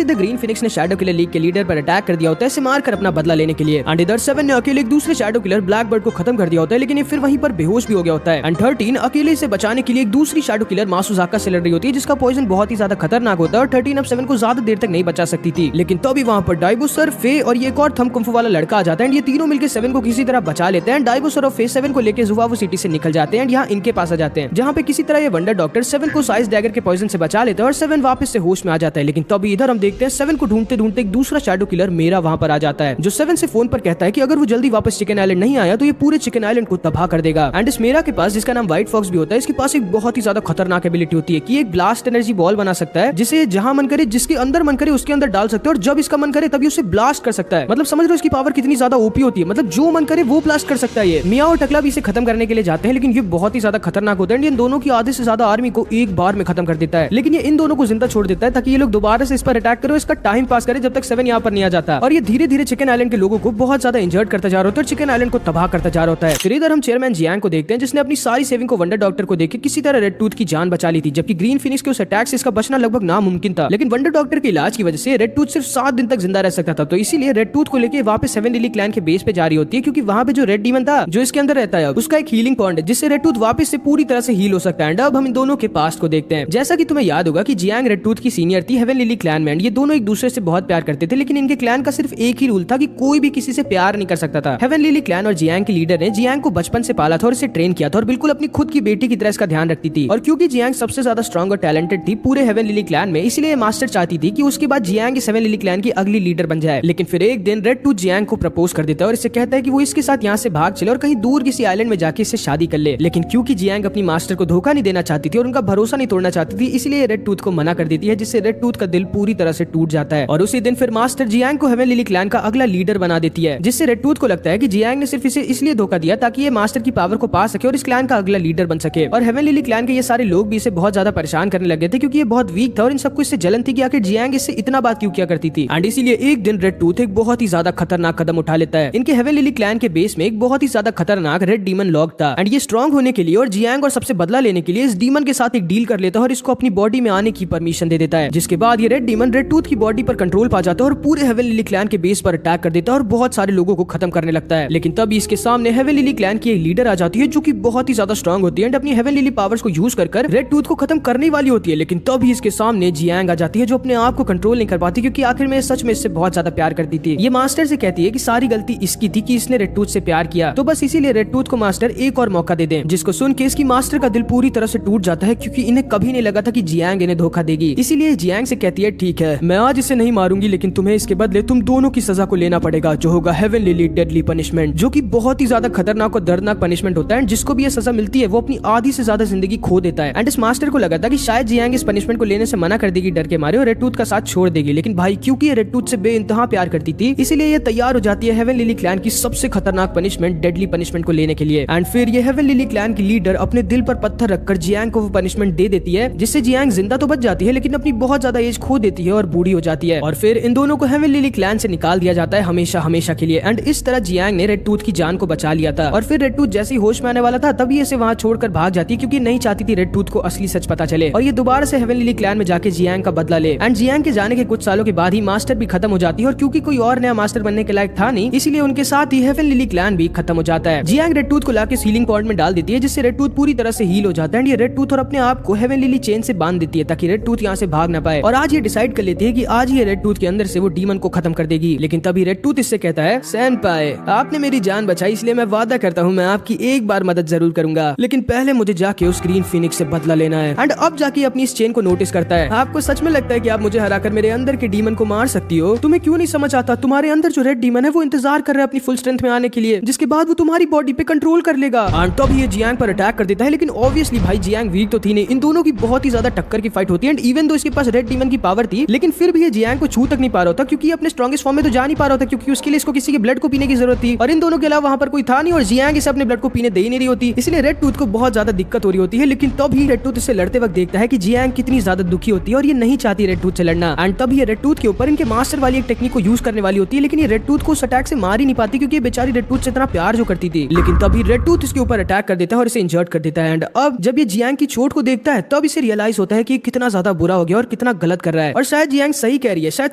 जैसे the green Phoenix ने shadow killer league के लीडर पर अटैक कर दिया होता है इसे मारकर अपना बदला लेने के लिए। एंड इधर 7 ने अकेले एक दूसरे शैडो किलर ब्लैकबर्ड को खत्म कर दिया होता है, लेकिन ये फिर वहीं पर बेहोश भी हो गया होता है। एंड 13 अकेले से बचाने के लिए एक दूसरी शैडो किलर मासुजाका से लड़ रही होती है जिसका पॉइजन बहुत ही ज्यादा खतरनाक होता है और 13 अब 7 को ज्यादा देर तक नहीं बचा सकती थी। लेकिन तभी वहाँ पर डाइबोसर, फे और ये एक और थंब कुंफू वाला लड़का आ जाता है। ये तीनों मिलकर 7 को किसी तरह बचा लेते हैं। डाइबोसर और फे 7 को लेकर जुवावो सिटी से निकल जाते हैं। यहाँ इनके पास आ जाते हैं जहाँ पे किसी तरह ये वंडर डॉक्टर 7 को साइज डैगर के पॉइजन से बचा लेते हैं और 7 वापस से होश में आ जाता है। लेकिन तभी इधर हम देखते हैं 7 को ढूंढते ढूंढते एक दूसरा शैडो किलर मेरा वहाँ पर आ जाता है जो 7 से फोन पर कहता है कि अगर वो जल्दी वापस चिकन आइलैंड नहीं आया तो ये पूरे चिकन आइलैंड को तबाह कर देगा। एंड इस मेरा के पास, जिसका नाम व्हाइट फॉक्स भी होता है, इसके पास एक बहुत ही ज्यादा खतरनाक एबिलिटी होती है कि एक ब्लास्ट एनर्जी बॉल बना सकता है जिसे जहां मन करे, जिसके अंदर मन करे उसके अंदर डाल सकते हैं और जब इसका मन करे तभी उसे ब्लास्ट कर सकता है। मतलब समझ लो इसकी पावर कितनी ज्यादा ओपी होती है, मतलब जो मन करे वो ब्लास्ट कर सकता है। ये मिया और टकला भी इसे खत्म करने के लिए जाते हैं, लेकिन ये बहुत ही ज्यादा खतरनाक होता है। इन दोनों की आधे से ज्यादा आर्मी को एक बार में खत्म कर देता है, लेकिन ये इन दोनों को जिंदा छोड़ देता है ताकि ये लोग दोबारा से इस पर अटैक करो, इसका टाइम पास करे जब तक 7 यहाँ पर नहीं आ जाता। और ये धीरे धीरे चिकन आइलैंड के लोगों को बहुत ज्यादा इंजर्ड करता जा रहा होता है और चिकन आइलैंड को तबाह करता जा रहा होता है। फिर इधर हम चेयरमैन जियांग को देखते हैं जिसने अपनी सारी सेविंग को वंडर डॉक्टर को देके किसी तरह रेड टूथ की जान बचा ली थी, जबकि ग्रीन फिनिक्स के उस अटैक से इसका बचना लगभग नामुमकिन था। लेकिन वंडर डॉक्टर के इलाज की वजह से रेड टूथ सिर्फ 7 दिन तक जिंदा रह सकता था, तो इसीलिए रेड टूथ को लेके वापस 7 लिली क्लैन के बेस पे जा रही होती है, क्योंकि वहाँ पे जो रेड डीमन था जो इसके अंदर रहता है उसका एक हीलिंग पॉइंट है जिससे रेड टूथ वापस से पूरी तरह से हील हो सकता है। अब हम इन दोनों के पास्ट को देखते हैं। जैसा कि तुम्हें याद होगा कि जियांग रेड टूथ की सीनियर थी हेवन लिली क्लैन में। ये दोनों एक दूसरे से बहुत प्यार करते थे, लेकिन इनके क्लैन का सिर्फ एक ही रूल था कि कोई भी किसी से प्यार नहीं कर सकता था। हेवन लिली क्लैन और जियांग के लीडर ने जियांग को बचपन से पाला था और इसे ट्रेन किया था और बिल्कुल अपनी खुद की बेटी की तरह इसका ध्यान रखती थी। और क्योंकि जियांग सबसे ज्यादा स्ट्रॉन्ग और टैलेंटेड थी पूरे हेवन लिली क्लैन में, इसलिए मास्टर चाहती थी कि उसके बाद जियांग इस हेवन लिली क्लैन की अगली लीडर बन जाए। लेकिन फिर एक दिन रेड टूथ जियांग को प्रपोज कर देता है और इससे कहता है कि वो इसके साथ यहाँ से भाग चले और कहीं दूर किसी आइलैंड में जाके इससे शादी कर ले। लेकिन क्योंकि जियांग अपनी मास्टर को धोखा नहीं देना चाहती थी और उनका भरोसा नहीं तोड़ना चाहती थी, इसलिए रेड टूथ को मना कर देती है, जिससे रेड टूथ का दिल पूरी तरह से टूट जाता है। और उसी दिन फिर मास्टर जियांग को हेवन लिली क्लैन का अगला लीडर बना देती है, जिससे रेड टूथ को लगता है कि जियांग ने सिर्फ इसे इसलिए धोखा दिया ताकि ये मास्टर की पावर को पा सके और इस क्लैन का अगला लीडर बन सके। और हेवन लिली क्लैन के ये सारे लोग भी इसे बहुत ज्यादा परेशान करने लगे थे, क्योंकि ये बहुत वीक था और इन सबको इससे जलन थी कि आखिर जियांग इससे इतना बात क्यों किया करती थी। एंड इसीलिए एक दिन रेड टूथ एक बहुत ही ज्यादा खतरनाक कदम उठा लेता है। इनके हेवन लिली क्लैन के बेस में एक बहुत ही ज्यादा खतरनाक रेड डीमन लॉक था एंड ये स्ट्रॉन्ग होने के लिए और जियांग और सबसे बदला लेने के लिए इस डीमन के साथ एक डील कर लेता है और इसको अपनी बॉडी में आने की परमिशन दे देता है, जिसके बाद ये रेड डीमन रेड टूथ की बॉडी पर कंट्रोल पा जाता है और पूरे हेवन लिली क्लैन के बेस पर अटैक कर देता है और बहुत सारे लोगों को खत्म करने लगता है। लेकिन तभी इसके सामने हेवन लिली क्लैन की एक लीडर आ जाती है जो कि बहुत ही ज्यादा स्ट्रॉन्ग होती है एंड अपनी हेवन लिली पावर्स को यूज कर रेड टूथ को खत्म करने वाली होती है। लेकिन तभी इसके सामने जियांग आ जाती है जो अपने आप को कंट्रोल नहीं कर पाती, क्योंकि आखिर में सच में इससे बहुत ज्यादा प्यार करती थी। ये मास्टर से कहती है कि सारी गलती इसकी थी कि इसने रेड टूथ से प्यार किया, तो बस इसीलिए रेड टूथ को मास्टर एक और मौका दे दे, जिसको सुन के इसकी मास्टर का दिल पूरी तरह से टूट जाता है, क्योंकि इन्हें कभी नहीं लगा था कि जियांग इन्हें धोखा देगी। इसीलिए जियांग से कहती है ठीक है मैं आज इसे नहीं मारूंगी, लेकिन तुम्हें इसके बदले तुम दोनों की सजा को लेना पड़ेगा, जो होगा हेवन लिली डेडली पनिशमेंट, जो कि बहुत ही ज्यादा खतरनाक और दर्दनाक पनिशमेंट होता है। जिसको भी ये सजा मिलती है वो अपनी आधी से ज्यादा जिंदगी खो देता है। एंड इस मास्टर को लगा था कि शायद जियांग इस पनिशमेंट को लेने से मना कर देगी डर के मारे और रेड टूथ का साथ छोड़ देगी, लेकिन भाई क्योंकि ये रेड टूथ से बेइंतहा प्यार करती थी, इसीलिए ये तैयार हो जाती है हेवन लिली क्लैन की सबसे खतरनाक पनिशमेंट डेडली पनिशमेंट को लेने के लिए। एंड फिर ये हेवन लिली क्लैन की लीडर अपने दिल पर पत्थर रखकर जियांग को वो पनिशमेंट दे देती है, जिससे जियांग जिंदा तो बच जाती है लेकिन अपनी बहुत ज्यादा एज खो देती है और बूढ़ी हो जाती है। और फिर इन दोनों को हेवन लिली क्लैन से निकाल दिया जाता है हमेशा हमेशा के लिए। एंड इस तरह जियांग ने रेड टूथ की जान को बचा लिया था। और फिर रेड टूथ जैसे ही होश में आने वाला था तभी इसे वहां छोड़कर भाग जाती है, क्योंकि नहीं चाहती थी रेड टूथ को असली सच पता चले और ये दोबारा से हेवन लिली क्लैन में जाके जियांग का बदला ले। एंड जियांग के जाने के कुछ सालों के बाद ही मास्टर भी खत्म हो जाती है और क्योंकि कोई और नया मास्टर बनने के लायक था नहीं, इसीलिए उनके साथ ही हेवन लिली क्लैन भी खत्म हो जाता है। जियांग रेड टूथ को लाके हीलिंग पॉइंट में डाल देती है, जिससे रेड टूथ पूरी तरह से हील हो जाता है। ये रेड टूथ और अपने आप को हेवन लिली चेन से बांध देती है ताकि रेड टूथ यहाँ से भाग ना पाए। और आज ये डिसाइड कर लेती है कि आज ये रेड टूथ के अंदर से वो डीमन को खत्म कर देगी। लेकिन तभी रेड टूथ इससे कहता है सेनपाई आपने मेरी जान बचाई, इसलिए मैं वादा करता हूँ मैं आपकी एक बार मदद जरूर करूंगा, लेकिन पहले मुझे जाके उस ग्रीन फिनिक्स से बदला लेना है। एंड अब जाके अपनी इस चेन को नोटिस करता है। आपको सच में लगता है कि आप मुझे हराकर मेरे अंदर के डीमन को मार सकती हो? तुम्हें क्यों नहीं समझ आता? तुम्हारे अंदर जो रेड डीमन है वो इंतजार कर रहा है अपनी फुल स्ट्रेंथ में आने के लिए, जिसके बाद वो तुम्हारी बॉडी पे कंट्रोल कर लेगा। एंड तब ये जियांग पर अटैक कर देता है, लेकिन ऑब्वियसली भाई जियांग वीक तो थी नहीं। इन दोनों की बहुत ही ज्यादा टक्कर की फाइट होती है। एंड इवन दो इसके पास रेड डीमन की पावर थी, लेकिन फिर भी ये जियांग को छू तक नहीं पा रहा था, क्योंकि अपने स्ट्रॉन्गेस्ट फॉर्म में तो जा नहीं पा रहा था, क्योंकि उसके लिए इसको किसी के ब्लड को पीने की जरूरत थी और इन दोनों के अलावा वहां पर कोई था नहीं और जियांग इसे अपने ब्लड को पीने दे ही नहीं रही होती। इसलिए रेड टूथ को बहुत ज्यादा दिक्कत हो रही होती है। लेकिन तब ही रेड टूथ इससे लड़ते वक्त देखता है कि जियांग कितनी ज्यादा दुखी होती है और ये नहीं चाहती रेड टूथ से लड़ना। एंड तब ये रेड टूथ के ऊपर इनके मास्टर वाली एक टेक्निक को यूज करने वाली होती है, लेकिन ये रेड टूथ को उस अटैक से मार ही नहीं पाती, क्योंकि बेचारी रेड टूथ से इतना प्यार जो करती थी। लेकिन तभी रेड टूथ इसके ऊपर अटैक कर देता है और इसे इंजर्ड कर देता है। एंड अब जब ये जियांग की चोट को देखता है तब इसे रियलाइज होता है कि कितना ज्यादा बुरा हो गया और कितना गलत कर रहा है, और शायद शायद जियांग सही कह रही है, शायद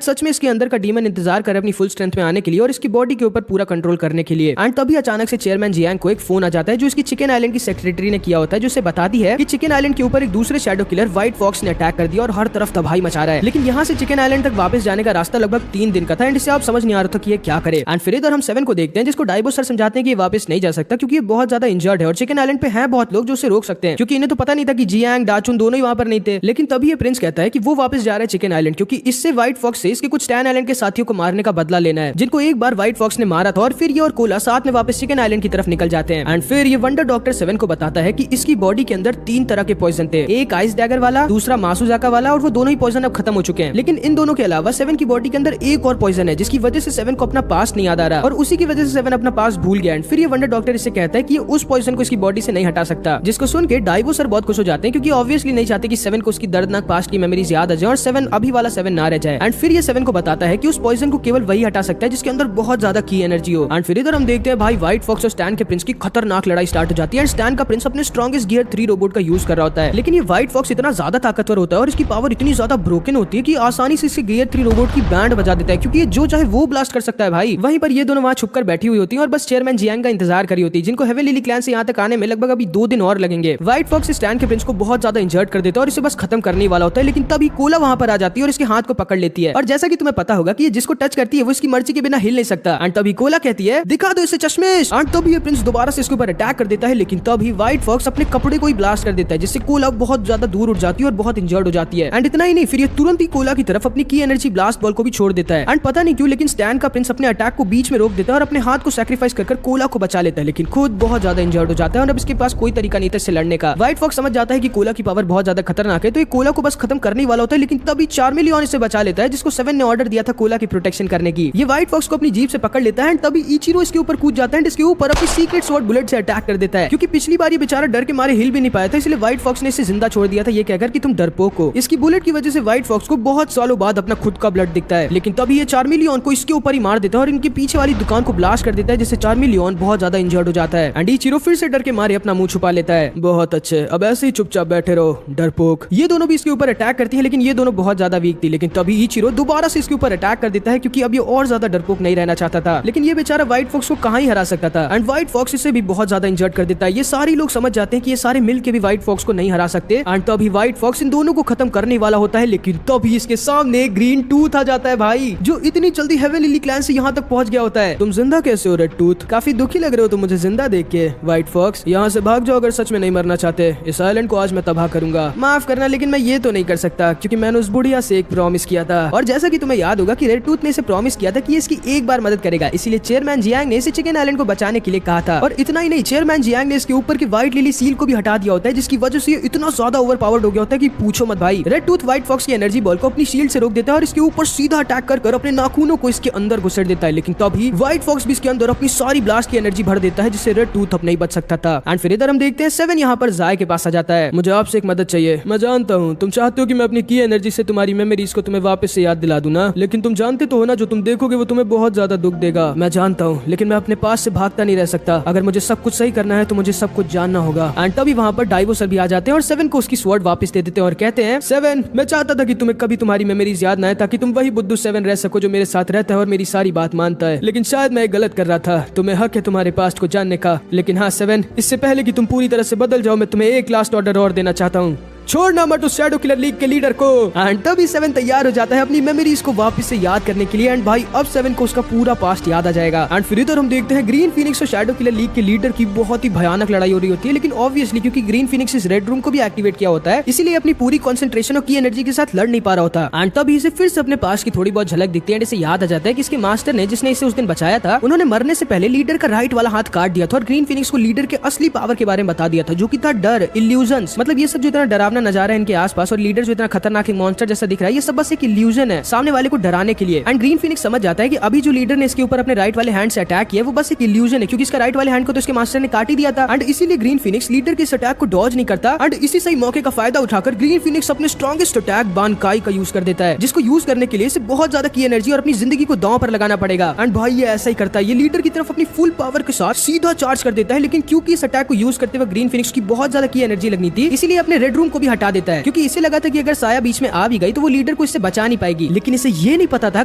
सच में इसके अंदर का डीमन इंतजार कर अपनी फुल स्ट्रेंथ में आने के लिए और इसकी बॉडी के ऊपर पूरा कंट्रोल करने के लिए। एंड तभी अचानक से चेयरमैन जियांग को एक फोन आ जाता है जो इसकी चिकन आइलैंड की सेक्रेटरी ने किया होता है, जो उसे बताती है कि चिकन आइलैंड के ऊपर एक दूसरे शैडो किलर व्हाइट फॉक्स ने अटैक कर दिया और हर तरफ तबाही मचा रहा है। लेकिन यहाँ से चिकन आइलैंड तक वापस जाने का रास्ता लगभग 3 दिन का था एंड इससे आप समझ नहीं आ रहा था कि ये क्या करे। एंड फिर इधर हम 7 को देखते हैं जिसको डाइबो सर समझाते हैं कि ये वापस नहीं जा सकता क्योंकि ये बहुत ज्यादा इंजर्ड है और चिकन आइलैंड पे हैं बहुत लोग जो उसे रोक सकते हैं, क्योंकि इन्हें तो पता नहीं था कि जियांग डाचुन दोनों ही वहां पर नहीं थे। लेकिन तभी ये प्रिंस कहता है कि वो वापस जा रहा है चिकन आइलैंड क्योंकि इससे व्हाइट फॉक्स से इसके कुछ टैन आइलैंड के साथियों को मारने का बदला लेना है जिनको एक बार व्हाइट फॉक्स ने मारा था। और फिर ये और कोला साथ में वापस चिकन आइलैंड की तरफ निकल जाते हैं। एंड फिर ये वंडर डॉक्टर 7 को बताता है कि इसकी बॉडी के अंदर 3 तरह के पॉइजन थे, एक आइस डैगर वाला, दूसरा मासुजाका वाला, और वो दोनों ही पॉइजन अब खत्म हो चुके हैं। लेकिन इन दोनों के अलावा 7 की बॉडी के अंदर एक और पॉइजन है जिसकी वजह से 7 को अपना पास्ट नहीं याद आ रहा और उसी की वजह से 7 अपना पास्ट भूल गया। फिर ये वंडर डॉक्टर इससे कहता है कि ये उस पॉइजन को इसकी बॉडी से नहीं हटा सकता, जिसको सुन के डाइबो सर बहुत खुश हो जाते हैं क्योंकि ऑब्वियसली नहीं चाहते कि 7 को उसकी दर्दनाक पास्ट की मेमोरीज याद आ जाए और 7 अभी वाला 7 ना रह जाए। एंड फिर ये 7 को बताता है कि उस पॉइजन को केवल वही हटा सकता है जिसके अंदर बहुत ज्यादा की एनर्जी हो। एंड फिर इधर हम देखते हैं भाई व्हाइट फॉक्स और स्टैन के प्रिंस की खतरनाक लड़ाई स्टार्ट हो जाती है। स्टैन का प्रिंस अपने स्ट्रॉन्गेस्ट गियर 3 रोबोट का यूज कर रहा होता है, लेकिन ये व्हाइट फॉक्स इतना ज्यादा ताकतवर होता है और इसकी पावर इतनी ज्यादा ब्रोकन होती है कि आसानी से इसके गियर 3 रोबोट की बैंड बजा देता है क्योंकि ये जो चाहे वो ब्लास्ट कर सकता है भाई। वहीं पर ये दोनों वहां छुपकर बैठी हुई होती है और बस चेयरमैन जियांग का इंतजार करी होती है, जिनको हेवी लिली क्लैन से यहाँ तक आने में लगभग अभी 2 दिन और लगेंगे। व्हाइट फॉक्स स्टैन के प्रिंस को बहुत ज्यादा इंजर्ड कर देता है और इसे बस खत्म करने वाला होता है। लेकिन तभी कोला वहां पर आ जाती है और इसके हाथ को पकड़ लेती है और जैसा कि तुम्हें पता होगा कि ये जिसको टच करती है वो इसकी मर्जी के बिना हिल नहीं सकता। एंड तभी कोला कहती है दिखा दो इसे चश्मेश। एंड तभी ये प्रिंस दोबारा से इसके ऊपर अटैक कर देता है, लेकिन तभी व्हाइट फॉक्स अपने कपड़े को ही ब्लास्ट कर देता है जिससे कोला बहुत ज्यादा दूर उड़ जाती है और बहुत इंजर्ड हो जाती है। एंड इतना ही नहीं, फिर ये तुरंत ही कोला की तरफ अपनी की एनर्जी ब्लास्ट बॉल को भी छोड़ देता है। एंड पता नहीं क्यों लेकिन स्टैन का प्रिंस अपने अटैक को बीच में रोक देता है और अपने हाथ को सैक्रिफाइस कर कोला को बचा लेता है, लेकिन खुद बहुत ज्यादा इंजर्ड हो जाता है और अब इसके पास कोई तरीका नहीं था इससे लड़ने का। व्हाइट फॉक्स समझ जाता है कि कोला की पावर बहुत ज्यादा खतरनाक है तो ये कोला को बस खत्म करने वाला होता है, लेकिन तभी चार्मिलियन इसे बचा लेता है जिसको 7 ने ऑर्डर दिया था कोला की प्रोटेक्शन करने की। ये व्हाइट फॉक्स को अपनी जीप से पकड़ लेता है एंड तभी इचिरो इसके ऊपर कूद जाता है, इसके ऊपर अपनी सीक्रेट स्वॉर्ड बुलेट से अटैक कर देता है क्योंकि पिछली बार ये बेचारा डर के मारे हिल भी नहीं पाया था, इसलिए व्हाइट फॉक्स ने इसे जिंदा छोड़ दिया था ये कहकर कि तुम डरपोक हो। इसकी बुलेट की वजह से व्हाइट फॉक्स को बहुत सालों बाद अपना खुद का ब्लड दिखता है, लेकिन तभी ये चार्मिलियन को इसके ऊपर ही मार देता है और इनके पीछे वाली दुकान को ब्लास्ट कर देता है जिससे चार्मिलियन बहुत ज्यादा इंजर्ड हो जाता है। एंड इचिरो फिर से डर के मारे अपना मुंह छुपा लेता है। बहुत अच्छे, अब ऐसे ही चुपचाप बैठे रहो डरपोक। ये दोनों भी इसके ऊपर अटैक करती है, लेकिन ये दोनों बहुत ज्यादा वीक थी। लेकिन तभी इचिरो दोबारा से इसके ऊपर अटैक कर देता है क्योंकि अब ये और ज्यादा डरपोक नहीं रहना चाहता था, लेकिन ये बेचारा व्हाइट फॉक्स को कहां ही हरा सकता था। एंड व्हाइट फॉक्स इसे भी बहुत ज्यादा इंजर्ड कर देता है। ये सारे लोग समझ जाते हैं कि ये सारे मिलके भी व्हाइट फॉक्स को नहीं हरा सकते। एंड तभी व्हाइट फॉक्स इन दोनों को खत्म करने वाला होता है, लेकिन तभी इसके सामने ग्रीन टूथ आ जाता है भाई, जो इतनी जल्दी हेवन लिली क्लैन से यहाँ तक पहुंच गया होता है। तुम जिंदा कैसे हो रेड टूथ? काफी दुखी लग रहे हो तुम मुझे जिंदा देख के। व्हाइट फॉक्स यहाँ से भाग जाओ अगर सच में नहीं मरना चाहते। इस आइलैंड को आज मैं तबाह करूंगा। माफ करना लेकिन मैं ये तो नहीं कर सकता क्योंकि मैंने उस बुढ़िया से एक प्रॉमिस किया था, और जैसा कि तुम्हें याद होगा कि रेड टूथ ने इसे प्रॉमिस किया था कि ये इसकी एक बार मदद करेगा, इसीलिए चेयरमैन जियांग ने इसे चिकन आइलैंड को बचाने के लिए कहा था। और इतना ही नहीं, चेयरमैन जियांग ने इसके ऊपर की व्हाइट लिली सील को भी हटा दिया होता है जिसकी वजह से ये इतना ज्यादा ओवर पावर्ड हो गया होता है कि पूछो मत भाई। रेड टूथ व्हाइट फॉक्स की एनर्जी बॉल को अपनी शील्ड से रोक देता है और इसके ऊपर सीधा अटैक कर अपने नाखूनों को इसके अंदर घुसेड़ देता है, लेकिन तभी व्हाइट फॉक्स भी इसके अंदर अपनी सारी ब्लास्ट की एनर्जी भर देता है जिससे रेड टूथ अब नहीं बच सकता था। एंड फिर इधर हम देखते हैं 7 यहाँ पर जाय के पास आ जाता है। मुझे आपसे एक मदद चाहिए। मैं जानता हूँ तुम चाहते हो कि मैं अपनी की एनर्जी से तुम्हारी मेमोरीज को तुम्हें वापस से याद दिला दूं ना, लेकिन तुम जानते तो हो ना जो तुम देखोगे वो तुम्हें बहुत ज्यादा दुख देगा। मैं जानता हूँ, लेकिन मैं अपने पास से भागता नहीं रह सकता। अगर मुझे सब कुछ सही करना है तो मुझे सब कुछ जानना होगा। एंड तभी वहाँ पर डाइवो सर भी आ जाते हैं और 7 को उसकी स्वॉर्ड वापस दे देते हैं और कहते हैं 7 मैं चाहता था कि तुम्हें कभी तुम्हारी मेमोरीज याद ना आए ताकि तुम वही बुद्धू 7 रह सको जो मेरे साथ रहता है और मेरी सारी बात मानता है, लेकिन शायद मैं गलत कर रहा था। तुम्हें हक है तुम्हारे पास्ट को जानने का, लेकिन हाँ 7 इससे पहले कि तुम पूरी तरह से बदल जाओ मैं तुम्हें एक लास्ट ऑर्डर और देना चाहता हूँ। छोड़ना मत उस शैडो किलर लीग के लीडर को। एंड तभी 7 तैयार हो जाता है अपनी मेमोरीज को वापस से याद करने के लिए। एंड भाई अब 7 को उसका पूरा पास्ट याद आ जाएगा। एंड फिर इधर हम देखते हैं ग्रीन फिनिक्स और शैडो किलर लीग के लीडर की बहुत ही भयानक लड़ाई हो रही होती है, लेकिन ऑब्वियसली क्योंकि ग्रीन फिनिक्स इस रेड रूम को भी एक्टिवेट किया होता है इसीलिए अपनी पूरी कंसंट्रेशन और की एनर्जी के साथ लड़ नहीं पा रहा होता। एंड तभी इसे फिर से अपने पास्ट की थोड़ी बहुत झलक दिखती है। इसे याद आ जाता है कि इसके मास्टर ने जिसने इसे उस दिन बचाया था उन्होंने मरने से पहले लीडर का राइट वाला हाथ काट दिया था और ग्रीन फिनिक्स को लीडर के असली पावर के बारे में बता दिया था, जो कि था डर, इल्यूजन्स। मतलब ये सब जो इतना डरावना नजारा है इनके आसपास और लीडर जो इतना खतरनाक मॉन्स्टर जैसा दिख रहा है ये सब बस एक इल्यूजन है सामने वाले को डराने के लिए। एंड ग्रीन फिनिक्स समझ जाता है कि अभी जो लीडर ने इसके ऊपर अपने राइट वाले हैंड से अटैक किया वो बस एक इल्यूजन है क्योंकि इसका राइट वाले हैंड को तो इसके मास्टर ने काट ही दिया था। एंड इसीलिए ग्रीन फिनिक्स लीडर के इस अटैक को डॉज नहीं करता। एंड इसी सही मौके का फायदा उठाकर ग्रीन फिनिक्स अपने स्ट्रॉन्गेस्ट अटैक बानकाई का यूज कर देता है, जिसको यूज करने के लिए इसे बहुत ज्यादा की एनर्जी और अपनी जिंदगी को दांव पर लगाना पड़ेगा। एंड भाई ये ऐसा ही करता है, ये लीडर की तरफ अपनी फुल पावर के साथ सीधा चार्ज कर देता है, लेकिन क्योंकि इस अटैक को यूज करते हुए ग्रीन फिनिक्स की बहुत ज्यादा की एनर्जी लगनी थी इसीलिए अपने रेड रूम को भी हटा देता है, क्योंकि इसे लगा था कि अगर साया बीच में आ भी गई तो वो लीडर को इससे बचा नहीं पाएगी। लेकिन इसे ये नहीं पता था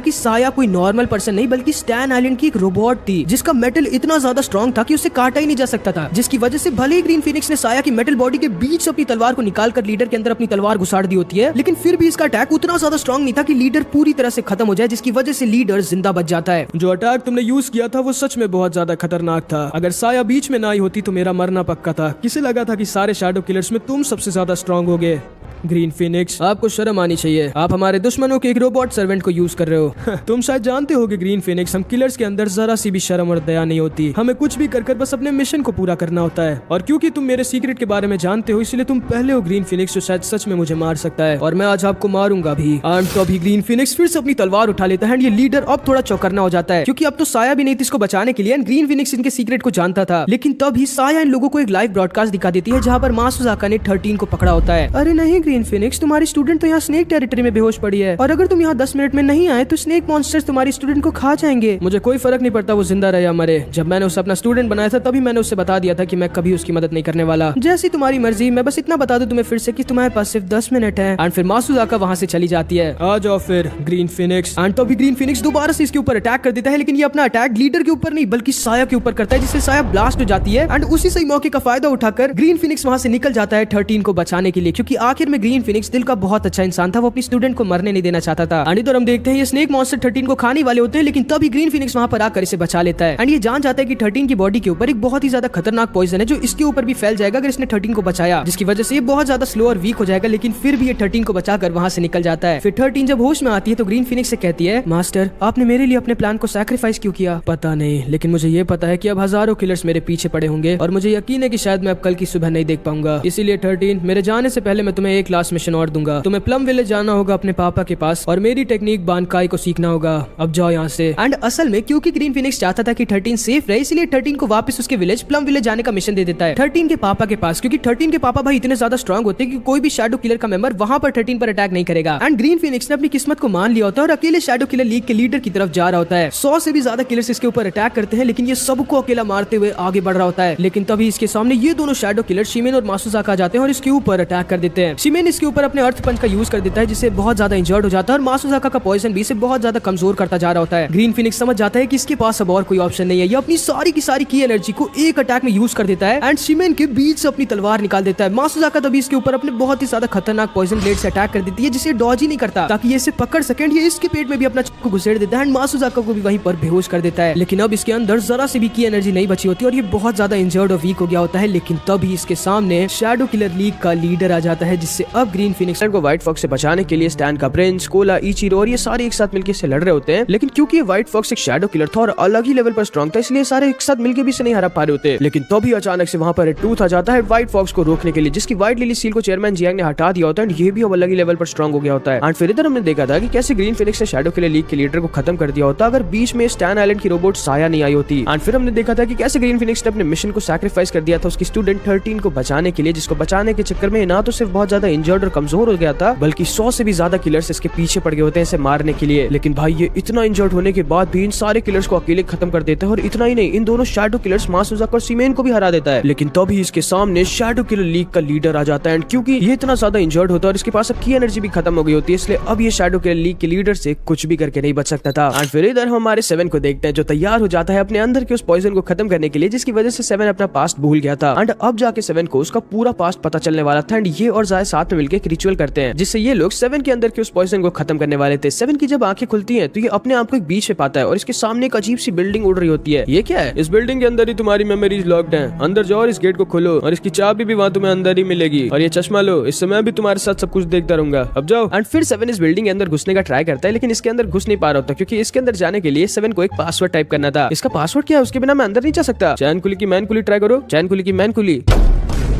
कि साया कोई नॉर्मल पर्सन नहीं बल्कि स्टैन आइलैंड की एक रोबोट थी, जिसका मेटल इतना ज्यादा स्ट्रॉन्ग था कि उसे काटा ही नहीं जा सकता था, जिसकी वजह से भले ही ग्रीन फिनिक्स ने साया की मेटल बॉडी के बीच से अपनी तलवार को निकालकर लीडर के अंदर अपनी तलवार घुसाड़ दी होती है, लेकिन फिर भी इसका अटैक उतना ज्यादा स्ट्रॉन्ग नहीं था कि लीडर पूरी तरह से खत्म हो जाए, जिसकी वजह से लीडर जिंदा बच जाता है। जो अटैक तुमने यूज किया था वो सच में बहुत ज्यादा खतरनाक था। अगर साया बीच में ना आई होती तो मेरा मरना पक्का था। किसे लगा था कि सारे शैडो किलर्स में तुम सबसे ज्यादा स्ट्रॉन्ग होगे। ग्रीन फिनिक्स, आपको शर्म आनी चाहिए। आप हमारे दुश्मनों के एक रोबोट सर्वेंट को यूज कर रहे हो। तुम शायद जानते हो कि ग्रीन फिनिक्स, हम किलर्स के अंदर जरा सी भी शर्म और दया नहीं होती। हमें कुछ भी कर बस अपने मिशन को पूरा करना होता है। और क्योंकि तुम मेरे सीक्रेट के बारे में जानते हो इसलिए तुम पहले हो ग्रीन फिनिक्स जो शायद सच में मुझे मार सकता है, और मैं आज आपको मारूंगा भी। तो अभी ग्रीन फिनिक्स फिर से अपनी तलवार उठा लेता है। ये लीडर अब थोड़ा चौकन्ना हो जाता है, क्योंकि अब तो साया भी नहीं थी इसको बचाने के लिए। ग्रीन फिनिक्स इनके सीक्रेट को जानता था, लेकिन तभी साया इन लोगों को एक लाइव ब्रॉडकास्ट दिखा देती है जहाँ पर मासुजाका ने 13 को पकड़ा होता है। अरे नहीं ग्रीन फिनिक्स, तुम्हारी स्टूडेंट तो यहाँ स्नेक टेरिटरी में बेहोश पड़ी है, और अगर तुम यहाँ 10 मिनट में नहीं आए तो स्नेक मॉन्स्टर्स तुम्हारी स्टूडेंट को खा जाएंगे। मुझे कोई फर्क नहीं पड़ता वो जिंदा रहे या मरे। जब मैंने उसे अपना स्टूडेंट बनाया था तभी मैंने उससे बता दिया था कि मैं कभी उसकी मदद नहीं करने वाला। जैसी तुम्हारी मर्जी, मैं बस इतना बता दूं तुम्हें फिर से कि तुम्हारे पास सिर्फ 10 मिनट है। एंड फिर मासुजाका वहाँ से चली जाती है। आ जाओ फिर ग्रीन फिनिक्स। एंड तो अभी ग्रीन फिनिक्स दोबारा से इसके ऊपर अटैक कर देता है, लेकिन ये अपना अटैक लीडर के ऊपर नहीं बल्कि साया के ऊपर करता है, जिससे साया ब्लास्ट हो जाती है। एंड उसी सही मौके का फायदा उठाकर ग्रीन फिनिक्स वहाँ से निकल जाता है 13 को बचाने के लिए, क्योंकि आखिर में ग्रीन फिनिक्स दिल का बहुत अच्छा इंसान था। वो अपनी स्टूडेंट को मरने नहीं देना चाहता था। एंड इधर हम देखते हैं ये स्नेक मॉन्स्टर 13 को खाने वाले होते हैं, लेकिन तभी ग्रीन फिनिक्स वहाँ पर आकर इसे बचा लेता है। एंड ये जान जाता है कि 13 की बॉडी के ऊपर एक बहुत ही ज्यादा खतरनाक पॉइजन है जो इसके ऊपर भी फैल जाएगा अगर इसने 13 को बचाया, जिसकी वजह से ये बहुत ज्यादा स्लो और वीक हो जाएगा। लेकिन फिर भी ये 13 को बचाकर वहाँ से निकल जाता है। फिर 13 जब होश में आती है तो ग्रीन फिनिक्स से कहती है, मास्टर आपने मेरे लिए अपने प्लान को सैक्रिफाइस क्यों किया? पता नहीं, लेकिन मुझे ये पता है कि अब हजारों किलर्स मेरे पीछे पड़े होंगे और मुझे यकीन है कि शायद मैं अब कल की सुबह नहीं देख पाऊंगा। इसीलिए 13, मेरे जाने से पहले मैं तुम्हें एक लास्ट मिशन और दूंगा। तुम्हें प्लम विलेज जाना होगा अपने पापा के पास और मेरी टेक्निक बानकाई को सीखना होगा। अब जाओ यहाँ से। एंड असल में क्योंकि ग्रीन फिनिक्स चाहता था कि 13 सेफ रहे, इसलिए 13 को वापस उसके विलेज प्लम विलेज जाने का मिशन दे देता है 13 के पापा के पास, क्योंकि 13 के पापा भाई इतने ज्यादा स्ट्रॉन्ग होते हैं कि कोई भी शैडो किलर का मेंबर वहां पर 13 पर अटैक नहीं करेगा। एंड ग्रीन फिनिक्स ने अपनी किस्मत को मान लिया होता है और अकेले शैडो किलर लीग के लीडर की तरफ जा रहा होता है। 100 से भी ज्यादा किलर्स इसके ऊपर अटैक करते हैं, लेकिन ये सबको अकेला मारते हुए आगे बढ़ रहा होता है। लेकिन तभी इसके सामने ये दोनों शैडो किलर शिमेन और मासुजाका आ जाते हैं और इसके ऊपर अटैक कर देते हैं। शिमेन इसके ऊपर अपने अर्थ पंच का यूज कर देता है, जिससे बहुत ज्यादा इंजर्ड हो जाता है और मासुजाका का पॉइजन भी इसे बहुत ज्यादा कमजोर करता जा रहा होता है। ग्रीन फिनिक्स समझ जाता है कि इसके पास अब और कोई ऑप्शन नहीं है। ये अपनी सारी की सारी की एनर्जी को एक अटैक में यूज कर देता है एंड शिमेन के बीच से अपनी तलवार निकाल देता है। मासुजाका तभी इसके ऊपर अपने बहुत ही ज्यादा खतरनाक पॉइजन ब्लेड से अटैक कर देती है, जिसे डॉज ही नहीं करता ताकि ये इसे पकड़ सके। ये इसके पेट में भी अपना चाकू घुसेड़ देता है एंड मासुजाका को भी वहीं पर बेहोश कर देता है। लेकिन अब इसके अंदर जरा से भी की एनर्जी नहीं बची होती और ये बहुत ज्यादा इंजर्ड और वीक हो गया होता है। लेकिन तभी इसके सामने शैडो किलर लीग का लीडर आ जाता है, जिससे अब ग्रीन फिनिक्स को व्हाइट फॉक्स से बचाने के लिए स्टैन का प्रिंस, कोला, इचिरो और ये सारे एक साथ मिलकर इससे लड़ रहे होते हैं। लेकिन क्योंकि व्हाइट फॉक्स एक शैडो किलर था और अलग ही लेवल पर स्ट्रॉन्ग था, इसलिए सारे एक साथ मिलकर भी इसे नहीं हरा पा रहे होते। लेकिन तभी अचानक से वहां पर टूथ आ जाता है व्हाइट फॉक्स को रोकने के लिए, जिसकी व्हाइट लिली सील को चेयरमैन जियांग ने हटा दिया होता है। ये भी अब अलग ही लेवल पर स्ट्रॉन्ग हो गया होता है। एंड फिर इधर हमने देखा था कि कैसे ग्रीन फिनिक्स ने शैडो किलर लीग के लीडर को खत्म कर दिया होता अगर बीच में स्टैन आइलैंड की रोबोट साया नहीं आई होती। एंड फिर हमने देखा था कि कैसे ग्रीन फिनिक्स ने अपने मिशन को सैक्रिफाइस कर दिया था उसकी स्टूडेंट 13 को बचाने के लिए, जिसको बचाने के चक्कर में ना तो सिर्फ बहुत ज्यादा इंजर्ड और कमजोर हो गया था, बल्कि 100 से भी ज्यादा किलर्स इसके पीछे पड़ गए होते हैं इसे मारने के लिए। लेकिन भाई ये इतना इंजर्ड होने के बाद भी इन सारे किलर्स को अकेले खत्म कर देता है और इतना ही नहीं, इन दोनों शैडो किलर्स मासुजाका और शिमेन को भी हरा देता है। लेकिन तभी इसके सामने शैडो किलर लीग का लीडर आ जाता है। क्योंकि ये इतना ज्यादा इंजर्ड होता है और इसके पास अब की एनर्जी भी खत्म हो गई होती है, इसलिए अब ये शैडो किलर लीग के लीडर से कुछ भी करके नहीं बच सकता था। एंड फिर इधर हम हमारे 7 को देखते हैं जो तैयार हो जाता है अपने अंदर के उस पॉइजन को खत्म करने के लिए, जिसकी वजह से 7 अपना पास्ट भूल गया था। एंड अब जाके 7 को उसका पूरा पास्ट पता चलने वाला था। एंड ये और जाए साथ में मिलकर एक रिचुअल करते हैं, जिससे ये लोग 7 के अंदर के उस पॉइजन को खत्म करने वाले थे। 7 की जब आंखें खुलती हैं तो ये अपने आप को एक बीच में पाता है और इसके सामने एक अजीब सी बिल्डिंग उड़ रही होती है। ये क्या है? इस बिल्डिंग के अंदर ही तुम्हारी मेमोरीज लॉक्ड हैं। अंदर जाओ और इस गेट को खोलो और इसकी चाबी भी वहाँ तुम्हें अंदर ही मिलेगी। और ये चश्मा लो, इससे मैं भी तुम्हारे साथ सब कुछ देखता रहूंगा। अब जाओ। एंड फिर 7 इस बिल्डिंग के अंदर घुसने का ट्राई करता है, लेकिन इसके अंदर घुस नहीं पा रहा होता, क्योंकि इसके अंदर जाने के लिए 7 को एक पासवर्ड टाइप करना था। इसका पासवर्ड क्या है? उसके बिना मैं अंदर नहीं जा सकता। चैन कुली की मैन कुली ट्राई करो, चैन कुली की मैन कुली।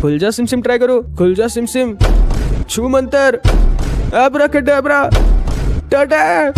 खुल जा सिम सिम ट्राई करो, खुल जा सिम सिम। छू मंतर, अब्राकडाब्रा, टाटा।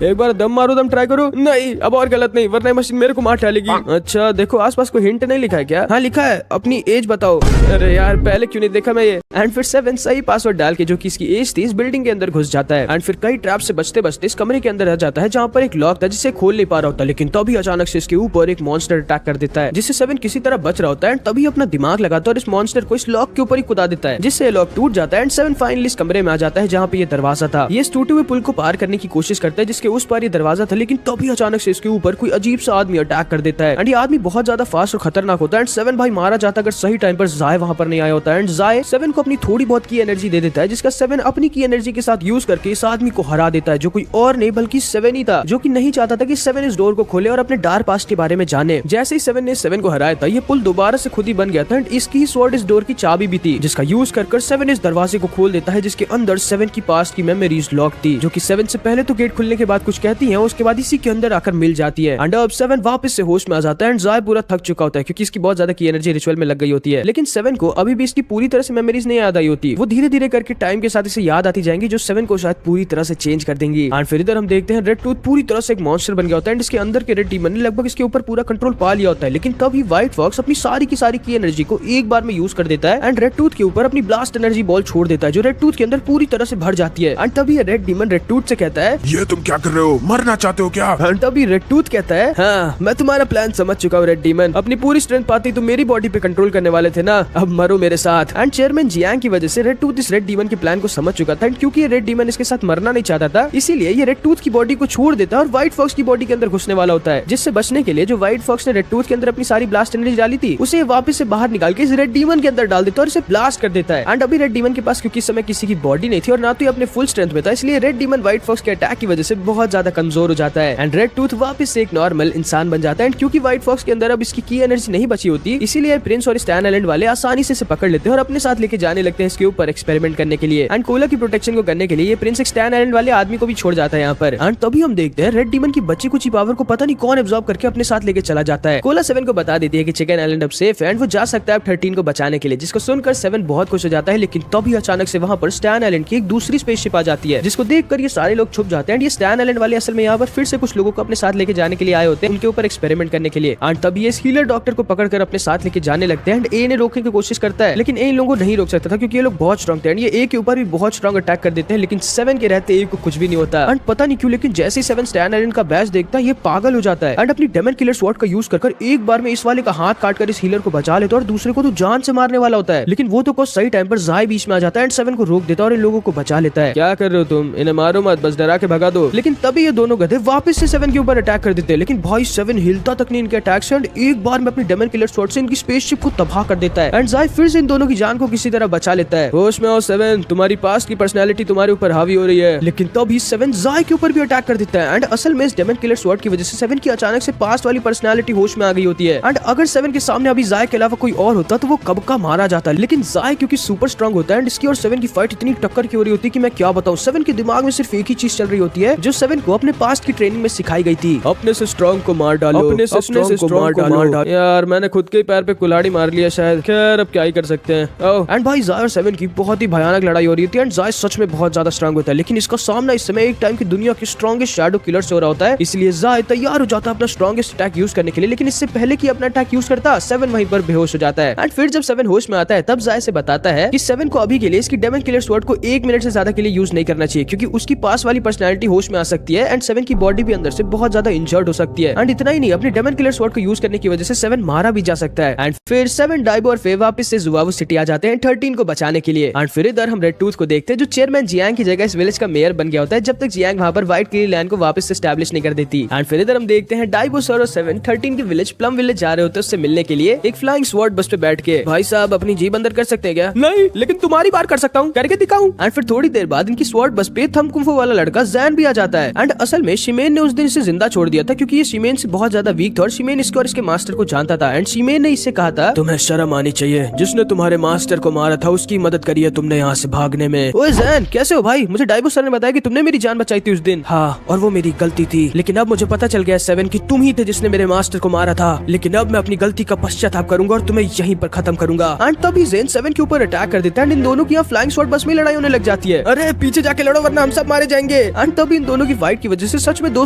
एक बार दम मारो, दम ट्राई करो। नहीं, अब और गलत नहीं, वरना मशीन मेरे को मार डालेगी। अच्छा देखो आसपास कोई हिंट नहीं लिखा है क्या? हाँ लिखा है, अपनी एज बताओ। अरे यार पहले क्यों नहीं देखा मैं ये। एंड फिर 7 सही पासवर्ड डाल के जो कि इसकी एज थी इस बिल्डिंग के अंदर घुस जाता है। एंड फिर कई ट्रैप से बचते बचते इस कमरे के अंदर रह जाता है जहाँ पर एक लॉक था जिसे खोल नहीं पा रहा होता। लेकिन तभी अचानक से इसके ऊपर एक मॉन्स्टर अटैक कर देता है जिससे 7 किसी तरह बच रहा होता है। तभी अपना दिमाग लगाता है और इस मॉन्स्टर को इस लॉक के ऊपर ही कुदा देता है जिससे लॉक टूट जाता है। एंड 7 फाइनली इस कमरे में आ जाता है जहाँ पे ये दरवाजा था। ये इस टूटे हुए पुल को पार करने की कोशिश करता है जिसके उस पार ये दरवाजा था। लेकिन तभी अचानक से इसके ऊपर कोई अजीब सा आदमी अटैक कर देता है। एंड ये आदमी बहुत ज्यादा फास्ट और खतरनाक होता है। एंड 7 भाई मारा जाता अगर सही टाइम पर जाय वहाँ पर नहीं आया होता है। एंड जाय 7 को अपनी थोड़ी बहुत की एनर्जी दे देता है जिसका 7 अपनी की एनर्जी के साथ यूज करके इस आदमी को हरा देता है जो कोई और नहीं बल्कि 7 ही था जो कि नहीं चाहता था कि 7 इस डोर को खोले और अपने डार्क पास्ट के बारे में जाने। जैसे ही 7 ने 7 को हराया था ये पुल दोबारा से खुद ही बन गया था। एंड इसकी ही स्वॉर्ड इस डोर की चाबी भी थी जिसका यूज कर 7 इस दरवाजे को खोल देता है जिसके अंदर 7 की पास्ट की मेमोरीज लॉक थी जो कि 7 से पहले तो गेट खुलने के बाद कुछ कहती है, उसके बाद इसी के अंदर आकर मिल जाती है। एंड अब 7 वापस से होश में आ जाता है। एंड जाय पूरा थक चुका होता है क्योंकि इसकी बहुत ज्यादा की एनर्जी रिचुअल में लग गई होती है। लेकिन 7 को अभी भी इसकी पूरी तरह से मेमोरीज नहीं याद आई होती। वो धीरे धीरे करके टाइम के साथ इसे याद आती जाएंगी जो 7 को शायद पूरी तरह से चेंज कर देंगी। एंड फिर इधर हम देखते हैं रेड टूथ पूरी तरह से एक मॉन्स्टर बन गया होता है। एंड इसके अंदर के रेड डीमन ने लगभग इसके ऊपर पूरा कंट्रोल पा लिया होता है। लेकिन तभी व्हाइट फॉक्स अपनी सारी की सारी की एनर्जी को एक बार में यूज कर देता है एंड रेड टूथ के ऊपर अपनी ब्लास्ट एनर्जी बॉल छोड़ देता है जो रेड टूथ के अंदर पूरी तरह से भर जाती है। एंड तभी रेड डीमन रेड टूथ से कहता है, ये तुम क्या कर रहे हो, मरना चाहते हो क्या? एंड तभी रेड टूथ कहता है, हाँ मैं तुम्हारा प्लान समझ चुका हूँ रेड डीमन, अपनी पूरी स्ट्रेंथ पाती तुम मेरी बॉडी पे कंट्रोल करने वाले थे ना, अब मरो मेरे साथ। एंड चेयरमैन जियांग की वजह से रेड टूथ इस रेड डीमन के प्लान को समझ चुका था। क्योंकि ये रेड डीमन इसके साथ मरना नहीं चाहता था इसीलिए ये रेड टूथ की बॉडी को छोड़ देता है और व्हाइट फॉक्स की बॉडी के अंदर घुसने वाला होता है। जिससे बचने के लिए जो व्हाइट फॉक्स ने रेड टूथ के अंदर अपनी सारी ब्लास्ट एनर्जी डाली थी उसे वापस से बाहर निकाल के इस रेड डीमन के अंदर डाल देता है और इसे ब्लास्ट कर देता है। एंड अभी रेड डीमन के पास क्योंकि इस समय किसी की बॉडी नहीं थी और ना तो अपने फुल स्ट्रेंथ में था इसलिए रेड डीमन व्हाइट फॉक्स के अटैक की वजह से बहुत ज्यादा कमजोर हो जाता है। एंड रेड टूथ वापस से एक नॉर्मल इंसान बन जाता है। एंड क्योंकि व्हाइट फॉक्स के अंदर अब इसकी की एनर्जी नहीं बची होती इसीलिए प्रिंस और स्टैन आइलैंड वाले आसानी से इसे पकड़ लेते हैं और अपने साथ लेके जाने लगते हैं इसके ऊपर एक्सपेरिमेंट करने के लिए। एंड कोला की प्रोटेक्शन को करने के लिए ये प्रिंस स्टैन आइलैंड वाले आदमी को भी छोड़ जाता है यहाँ पर। एंड तभी हम देखते हैं रेड डीमन की बच्ची कुछ पावर को पता नहीं कौन एब्जॉर्ब करके अपने साथ लेके चला जाता है। कोला 7 को बता देती है कि चिकन आइलैंड अब सेफ है एंड वो जा सकता है 13 को बचाने के लिए, जिसको सुनकर 7 बहुत खुश हो जाता है। लेकिन तभी अचानक से वहाँ पर स्टैन आइलैंड की एक दूसरी स्पेसशिप आ जाती है जिसको देखकर ये सारे लोग छुप जाते हैं। ये स्टैन आइलैंड वाले असल में यहाँ पर फिर से कुछ लोगों को अपने साथ लेके जाने के लिए आए होते हैं उनके ऊपर एक्सपेरिमेंट करने के लिए। एंड तभी ये हीलर डॉक्टर को पकड़कर अपने साथ लेके जाने लगते हैं। एंड ए ने रोकने की कोशिश करता है लेकिन ए इन लोगों को नहीं रोक सकता था क्योंकि ये लोग बहुत स्ट्रॉन्ग थे। एंड ये ए के ऊपर भी बहुत स्ट्रॉन्ग अटैक कर देते हैं लेकिन 7 के रहते ए को कुछ भी नहीं होता। एंड पता नहीं क्यों लेकिन जैसे ही 7 स्टैन आइलैंड का बैच देखता है ये पागल हो जाता है एंड अपनी डेमन किलर स्वॉर्ड का यूज कर एक बार में इस वाले का हाथ काट कर इस हीलर को बचा लेता है और दूसरे को तो जान से मारने वाला होता है। लेकिन वो तो सही टाइम पर जाय बीच में आ जाता है एंड 7 को रोक देता है और इन लोगों को बचा लेता है। क्या कर रहे हो तुम, इन्हें मारो मत, बस डरा के भगा दो। लेकिन तभी ये दोनों गधे वापस से 7 के ऊपर अटैक कर देते हैं लेकिन भाई 7 हिलता तक नहीं इनके अटैक से एंड एक बार में अपनी डेमन किलर स्वॉर्ड से इनकी स्पेसशिप को तबाह कर देता है। एंड जाय फिर से इन दोनों की जान को किसी तरह बचा लेता है। होश में आओ 7, तुम्हारी पास्ट की पर्सनालिटी तुम्हारे ऊपर हावी हो रही है। लेकिन तभी 7 जाय के ऊपर भी अटैक कर देता है एंड असल में इस डेमन किलर स्वॉर्ड की वजह से 7 की अचानक से पास्ट वाली पर्सनालिटी होश में आ गई होती है। एंड अगर 7 के सामने अभी जाय के अलावा कोई और होता तो वो कब का मारा जाता। लेकिन जाय क्योंकि सुपर स्ट्रॉन्ग होता है एंड इसकी और 7 की फाइट इतनी टक्कर की हो रही होती है कि मैं क्या बताऊं। 7 के दिमाग में सिर्फ एक ही चीज चल रही होती है जो 7 को अपने पास्ट की ट्रेनिंग में सिखाई गई थी, अपने से स्ट्रॉन्ग को मार डालो, अपने से स्ट्रॉन्ग को मार डालो। यार मैंने खुद के पैर पे कुल्हाड़ी मार लिया शायद, खैर अब क्या ही कर सकते हैं। एंड भाई जाय और 7 की बहुत ही भयानक लड़ाई हो रही थी एंड जाय सच में बहुत ज्यादा स्ट्रॉन्ग होता है लेकिन इसका सामना इस समय एक टाइम की दुनिया के स्ट्रॉन्गेस्ट शैडो किलर से हो रहा होता है। इसलिए जाय तैयार हो जाता है अपना स्ट्रॉन्गेस्ट अटैक यूज करने के लिए। लेकिन इससे पहले कि अपना अटैक यूज करता 7 वहीं पर बेहोश हो जाता है। एंड फिर जब 7 होश में आता है तब जाय से बताता है कि 7 को अभी के लिए इसकी डेमन किलर स्वॉर्ड को 1 मिनट से ज्यादा के लिए यूज नहीं करना चाहिए क्योंकि उसकी पास वाली पर्सनालिटी होश में आ सकती है एंड 7 की बॉडी भी अंदर से बहुत ज्यादा इंजर्ड हो सकती है। एंड इतना ही नहीं, अपनी डेमन किलर स्वॉर्ड को यूज करने की वजह से 7 मारा भी जा सकता है। एंड फिर 7 डाइबो और फे वापस से जुआवू सिटी आ जाते हैं 13 को बचाने के लिए। एंड फिर इधर हम रेड टूथ को देखते हैं जो चेयरमैन जियांग की जगह इस विलेज का मेयर बन गया होता है जब तक जियांग वहाँ पर व्हाइट क्ली लैंड को वापस से एस्टैब्लिश नहीं कर देती। एंड फिर इधर हम देखते हैं डाइबो सर और 7 13 के विलेज प्लम विलेज जा रहे होते हैं उससे मिलने के लिए एक फ्लाइंग स्वॉर्ड बस पे बैठ के। भाई साहब अपनी जीभ अंदर कर सकते हैं क्या? नहीं, लेकिन तुम्हारी बार कर सकता हूँ, करके दिखाऊं। एंड फिर थोड़ी देर बाद इनकी स्वॉर्ड बस पे थम कुंफू वाला लड़का जैन भी आ जाता है। एंड असल में शिमेन ने उस दिन इसे जिंदा छोड़ दिया था क्योंकि ये शिमेन से बहुत ज्यादा वीक था और शिमेन इसको और इसके मास्टर को जानता था। एंड शिमेन ने इससे कहा था तुम्हें शर्म आनी चाहिए, जिसने तुम्हारे मास्टर को मारा था उसकी मदद करी है तुमने यहाँ से भागने में। ओए जैन कैसे हो भाई? मुझे डाइबो सर ने बताया कि तुमने मेरी जान बचाई थी उस दिन। हाँ, और वो मेरी गलती थी, लेकिन अब मुझे पता चल गया 7 कि तुम ही थे जिसने मेरे मास्टर को मारा था। लेकिन अब मैं अपनी गलती का पश्चाताप करूंगा और तुम्हें यहीं पर खत्म करूंगा। एंड तभी जैन 7 के ऊपर अटैक कर देता है एंड इन दोनों की यहाँ फ्लाइंग स्वॉर्ड बस में लड़ाई होने लग जाती है। अरे पीछे जाके लड़ो वरना हम सब मारे जाएंगे। एंड तभी इन दोनों की की फाइट की वजह से सच में दो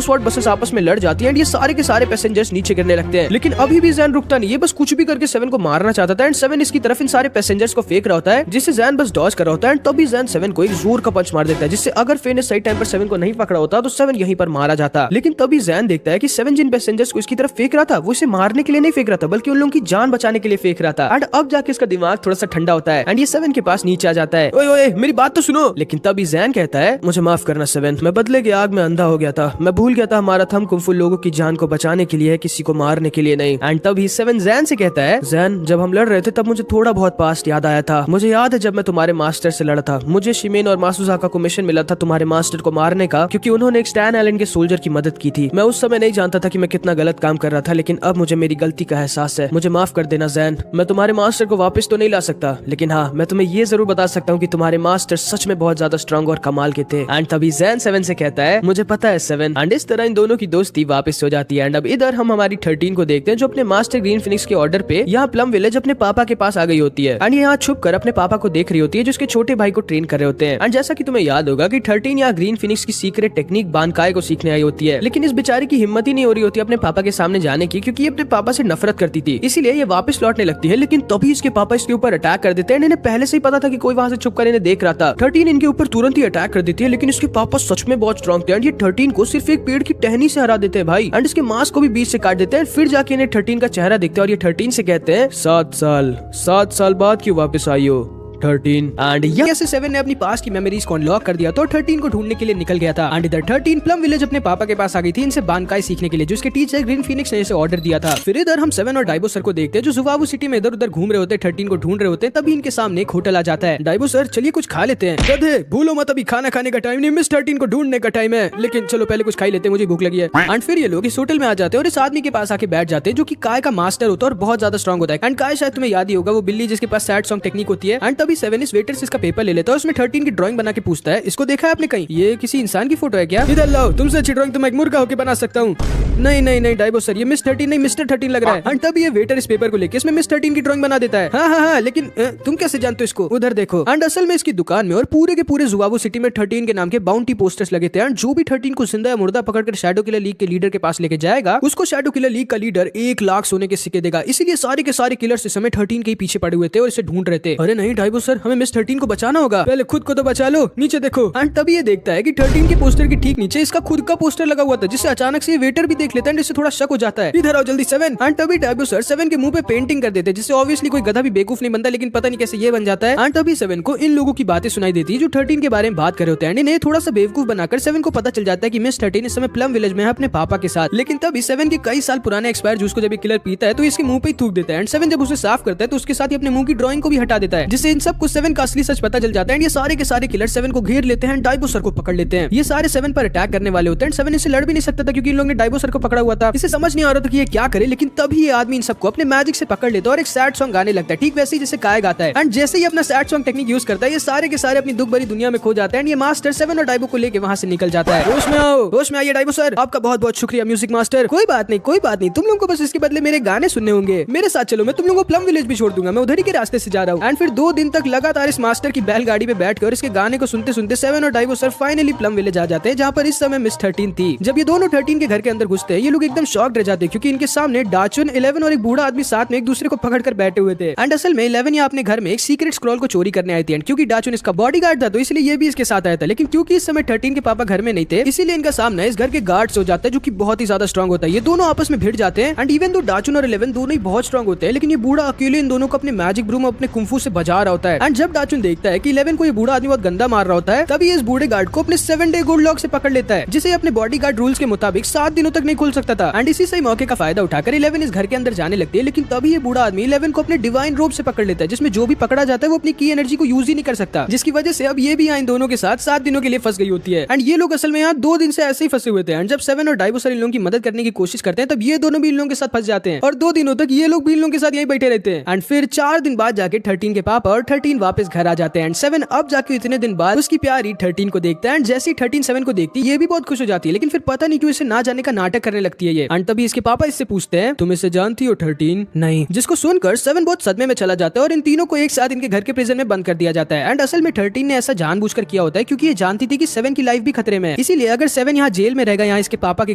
स्वॉट बसेस आपस में लड़ जाती है एंड ये सारे के सारे पैसेंजर्स नीचे गिरने लगते हैं। लेकिन अभी भी जैन रुकता नहीं है, बस कुछ भी करके 7 को मारना चाहता था एंड 7 इसकी तरफ इन सारे पैसेंजर्स को फेंक रहा होता है, जिससे जैन बस डॉज कर रहा होता है। तभी जैन 7 को एक जोर का पंच मार देता है, जिससे अगर फे ने सही टाइम पर 7 को नहीं पकड़ा होता तो 7 यहीं पर मारा जाता। लेकिन तभी जैन देखता है कि 7 जिन पैसेंजर्स को इसकी तरफ फेंक रहा था वो इसे मारने के लिए नहीं फेंक रहा था, बल्कि उन लोगों की जान बचाने के लिए फेंक रहा था। एंड अब जाके इसका दिमाग थोड़ा सा ठंडा होता है एंड ये 7 के पास नीचे आ जाता है। ओए ओए मेरी बात तो सुनो। लेकिन तभी जैन कहता है मुझे माफ करना 7, मैं बदले की आग में अंधा हो गया था, मैं भूल गया था हमारा थम कुंफू लोगों की जान को बचाने के लिए, किसी को मारने के लिए नहीं। एंड तभी 7 जैन से कहता है जैन जब हम लड़ रहे थे तब मुझे थोड़ा बहुत पास्ट याद आया था, मुझे याद है जब मैं तुम्हारे मास्टर से लड़ा था, मुझे शिमेन और मासुजाका को मिशन मिला था तुम्हारे मास्टर को मारने का, क्योंकि उन्होंने एक स्टैन आइलैंड के सोल्जर की मदद की थी। मैं उस समय नहीं जानता था कि मैं कितना गलत काम कर रहा था, लेकिन अब मुझे मेरी गलती का एहसास है, मुझे माफ कर देना जैन। मैं तुम्हारे मास्टर को वापस तो नहीं ला सकता, लेकिन हाँ मैं तुम्हें ये जरूर बता सकता हूँ कि तुम्हारे मास्टर सच में बहुत ज्यादा स्ट्रॉन्ग और कमाल के थे। एंड तभी जैन 7 से कहता है मुझे पता है 7। एंड इस तरह इन दोनों की दोस्ती वापस हो जाती है। एंड अब इधर हम हमारी 13 को देखते हैं, जो अपने मास्टर ग्रीन फिनिक्स के ऑर्डर पे यहाँ प्लम विलेज अपने पापा के पास आ गई होती है एंड यहाँ छुप कर अपने पापा को देख रही होती है, जो उसके छोटे भाई को ट्रेन कर रहे होते हैं। एंड जैसा कि तुम्हें याद होगा कि 13 यहाँ ग्रीन फिनिक्स की सीक्रेट टेक्निक बानकाई को सीखने आई होती है, लेकिन इस बेचारी की हिम्मत ही नहीं हो रही होती अपने पापा के सामने जाने की, क्योंकि ये अपने पापा से नफरत करती थी, इसीलिए ये वापस लौटने लगती है। लेकिन तभी इसके पापा इसके ऊपर अटैक कर देते हैं। इन्हें पहले से ही पता था कि कोई वहां से छुप कर इन्हें देख रहा था। 13 इनके ऊपर तुरंत ही अटैक कर देती है, लेकिन इसके पापा सच में बहुत स्ट्रॉन्ग थे एंड ये 13 को सिर्फ एक पेड़ की टहनी से हरा देते हैं भाई। एंड इसके मांस को भी बीच से काट देते हैं। फिर जाके इन्हें 13 का चेहरा दिखता है और ये 13 से कहते हैं 7 साल बाद क्यों वापस आई हो 13। एंड यहाँ 7 ने अपनी पास्ट की मेमोरीज को अनलॉक कर दिया तो 13 को ढूंढने के लिए निकल गया था। एंड इधर 13 प्लम विलेज अपने पापा के पास आ गई थी इनसे बानकाई सीखने के लिए, जो उसके टीचर ग्रीन फिनिक्स ने इसे ऑर्डर दिया था। फिर इधर हम 7 और डाइबो सर को देखते हैं, जो जुवाबू सिटी में इधर उधर घूम रहे होते हैं, 13 को ढूंढ रहे होते हैं। तभी इनके सामने एक होटल आ जाता है। डाइबो सर चलिए कुछ खा लेते हैं। गधे भूलो मत, अभी खाना खाने का टाइम नहीं, मिस 13 को ढूंढने का टाइम है। लेकिन चलो पहले कुछ खा लेते हैं, मुझे भूख लगी है। एंड फिर ये लोग इस होटल में आ जाते हैं और इस आदमी के पास आके बैठ जाते हैं, जो की काय का मास्टर होता है और बहुत ज्यादा स्ट्रॉन्ग होता है। एंड काय शायद तुम्हें याद ही होगा, वो बिल्ली जिसके पास सैड सॉन्ग टेक्निक होती है। एंड तभी 7 इस वेटर से इसका पेपर ले लेता है, उसमें 13 की ड्राइंग बना के पूछता है इसको देखा है आपने कहीं, ये किसी इंसान की फोटो है क्या? इधर लाओ, तुमसे अच्छी ड्राइंग तो मैं एक मुर्गा होकर बना सकता हूँ। नहीं डाइबो सर, ये मिस 13 नहीं मिस्टर 13 लग रहा है। एंड तभी ये वेटर इस पेपर को लेके इसमें मिस 13 की ड्राइंग बना देता है। हाँ, लेकिन तुम कैसे जानते हो इसको? उधर देखो। एंड असल में इसकी दुकान में और पूरे के पूरे जुवाबू सिटी में 13 के नाम के बाउंटी पोस्टर्स लगे थे। एंड जो भी 13 को जिंदा या मुर्दा पकड़कर शैडो किलर लीग के लीडर के पास लेके जाएगा, उसको शैडो किलर लीग का लीडर 1 लाख सोने के सिक्के देगा। इसीलिए सारे के सारे किलर्स इस समय 13 के पीछे पड़े हुए थे और इसे ढूंढ रहे थे। अरे नहीं डाइबो सर, हमें मिस 13 को बचाना होगा, पहले खुद को तो बचा लो, नीचे देखो। एंड तभी ये देखता है कि 13 के पोस्टर के ठीक नीचे इसका खुद का पोस्टर लगा हुआ था, जिससे अचानक से ये वेटर भी देख लेता है, जिससे थोड़ा शक हो जाता है। इधर आओ जल्दी 7। एंड तभी डाइबो सर 7 के मुंह पे पेंटिंग कर देते हैं, जिससे ऑब्वियसली कोई गधा भी बेवकूफ नहीं बनता, लेकिन पता नहीं कैसे ये बन जाता है। एंड तभी 7 को इन लोगों की बातें सुनाई देती है जो 13 के बारे में बात कर रहे होते हैं। इन्हें थोड़ा सा बेवकूफ बनाकर 7 को पता चल जाता है कि मिस 13 इस समय प्लम विलेज में है अपने पापा के साथ। लेकिन तभी 7 के कई साल पुराने एक्सपायर जूस को जब किलर पीता है तो इसके मुंह पे ही थूक देता है। एंड 7 जब उसे साफ करता है तो उसके साथ ही अपने मुंह की ड्राइंग को भी हटा देता है, जिससे इन सबको 7 का असली सच पता चल जाता है। ये सारे के सारे किलर 7 को घेर लेते हैं, डाइबो सर को पकड़ लेते हैं। ये सारे 7 पर अटैक करने वाले होते हैं। 7 इसे लड़ भी नहीं सकता था क्योंकि इन लोगों ने डाइबो सर को पकड़ा हुआ था। इसे समझ नहीं आ रहा था कि ये क्या करे, लेकिन तभी ये आदमी इन सबको अपने मैजिक से पकड़ लेता है और एक सैड सॉन्ग गाने लगता है, ठीक वैसे ही जैसे काय गाता है। एंड जैसे ही अपना सैड सॉन्ग टेक्निक यूज करता है, ये सारे के सारे अपनी दुख भरी दुनिया में खो जाते हैं। ये मास्टर 7 और डाइबो को लेके वहां से निकल जाता है। होश में आओ, होश में आइए डाइबो सर, आपका बहुत बहुत शुक्रिया म्यूजिक मास्टर। कोई बात नहीं, तुम लोगों को बस इसके बदले मेरे गाने सुनने होंगे। मेरे साथ चलो, मैं तुम लोगों को प्लम विलेज भी छोड़ दूंगा, मैं उधर ही के रास्ते से जा रहा हूँ। एंड फिर 2 दिन तक लगातार इस मास्टर की बैलगाड़ी पे बैठकर इसके गाने को सुनते सुनते 7 और डाइबो सर फाइनली प्लम विलेज आ जाते हैं, जहाँ पर इस समय मिस 13 थी। जब ये दोनों 13 के घर के अंदर घुसते हैं, ये लोग एकदम शॉक्ड रह जाते हैं, क्योंकि इनके सामने डाचुन, 11 और एक बूढ़ा आदमी साथ में एक दूसरे को पकड़कर बैठे हुए थे। एंड असल में 11 यहाँ अपने घर में एक सीक्रेट स्क्रॉल को चोरी करने आई थी। क्योंकि डाचुन इसका बॉडीगार्ड था तो इसलिए ये भी इसके साथ आया था। लेकिन क्योंकि इस समय 13 के पापा घर में नहीं थे, इसीलिए इनका सामना इस घर के गार्ड्स हो जाता है, जो कि बहुत ही ज्यादा स्ट्रॉन्ग होता है। ये दोनों आपस में भिड़ जाते हैं। एंड इवन दो डाचुन और 11 दोनों ही बहुत स्ट्रॉन्ग होते हैं, लेकिन ये बूढ़ा अकेले इन दोनों को अपने मैजिक ब्रूम अपने कुंफू से बजा रहा होता है। एंड जब डाचुन देखता है कि 11 को ये बूढ़ा आदमी बहुत गंदा मार रहा होता है, तभी इस बूढ़े गार्ड को अपने 7 डे गोल्ड लॉक से पकड़ लेता है, जिसे अपने बॉडीगार्ड रूल्स के मुताबिक 7 दिनों तक नहीं खोल सकता था। एंड इसी सही मौके का फायदा उठाकर 11 इस घर के अंदर जाने लगती है। लेकिन तभी ये बूढ़ा आदमी 11 को अपने डिवाइन रोप से पकड़ लेता है, जिसमें जो भी पकड़ा जाता है वो अपनी की एनर्जी को यूज ही नहीं कर सकता, जिसकी वजह से अब ये भी इन दोनों के साथ 7 दिनों के लिए फंस गई होती है। एंड ये लोग असल में यहाँ 2 दिन से ऐसे ही फंसे हुए थे। एंड जब 7 और डाइबो सर इन लोगों की मदद करने की कोशिश करते हैं, तब ये दोनों भी इन लोगों के साथ फंस जाते हैं और 2 दिनों तक ये लोग भी इन लोगों के साथ यहीं बैठे रहते हैं। एंड फिर 4 दिन बाद जाके 13 के पापा और 13 वापस घर आ जाते हैं। 7 अब जाके इतने दिन बाद उसकी प्यारी 13 को देखता है। जैसे 13 7 को देखती है ये भी बहुत खुश हो जाती है, लेकिन फिर पता नहीं क्यों इसे ना जाने का नाटक करने लगती है ये। एंड तभी इसके पापा इससे पूछते हैं तुम इसे जानती हो 13? नहीं। जिसको सुनकर 7 बहुत सदमे में चला जाता है और इन तीनों को एक साथ इनके घर के प्रिजन में बंद कर दिया जाता है। एंड असल में 13 ने ऐसा जानबूझकर किया होता है क्योंकि ये जानती थी कि 7 की लाइफ भी खतरे में है। इसीलिए अगर 7 यहाँ जेल में रहेगा यहाँ इसके पापा के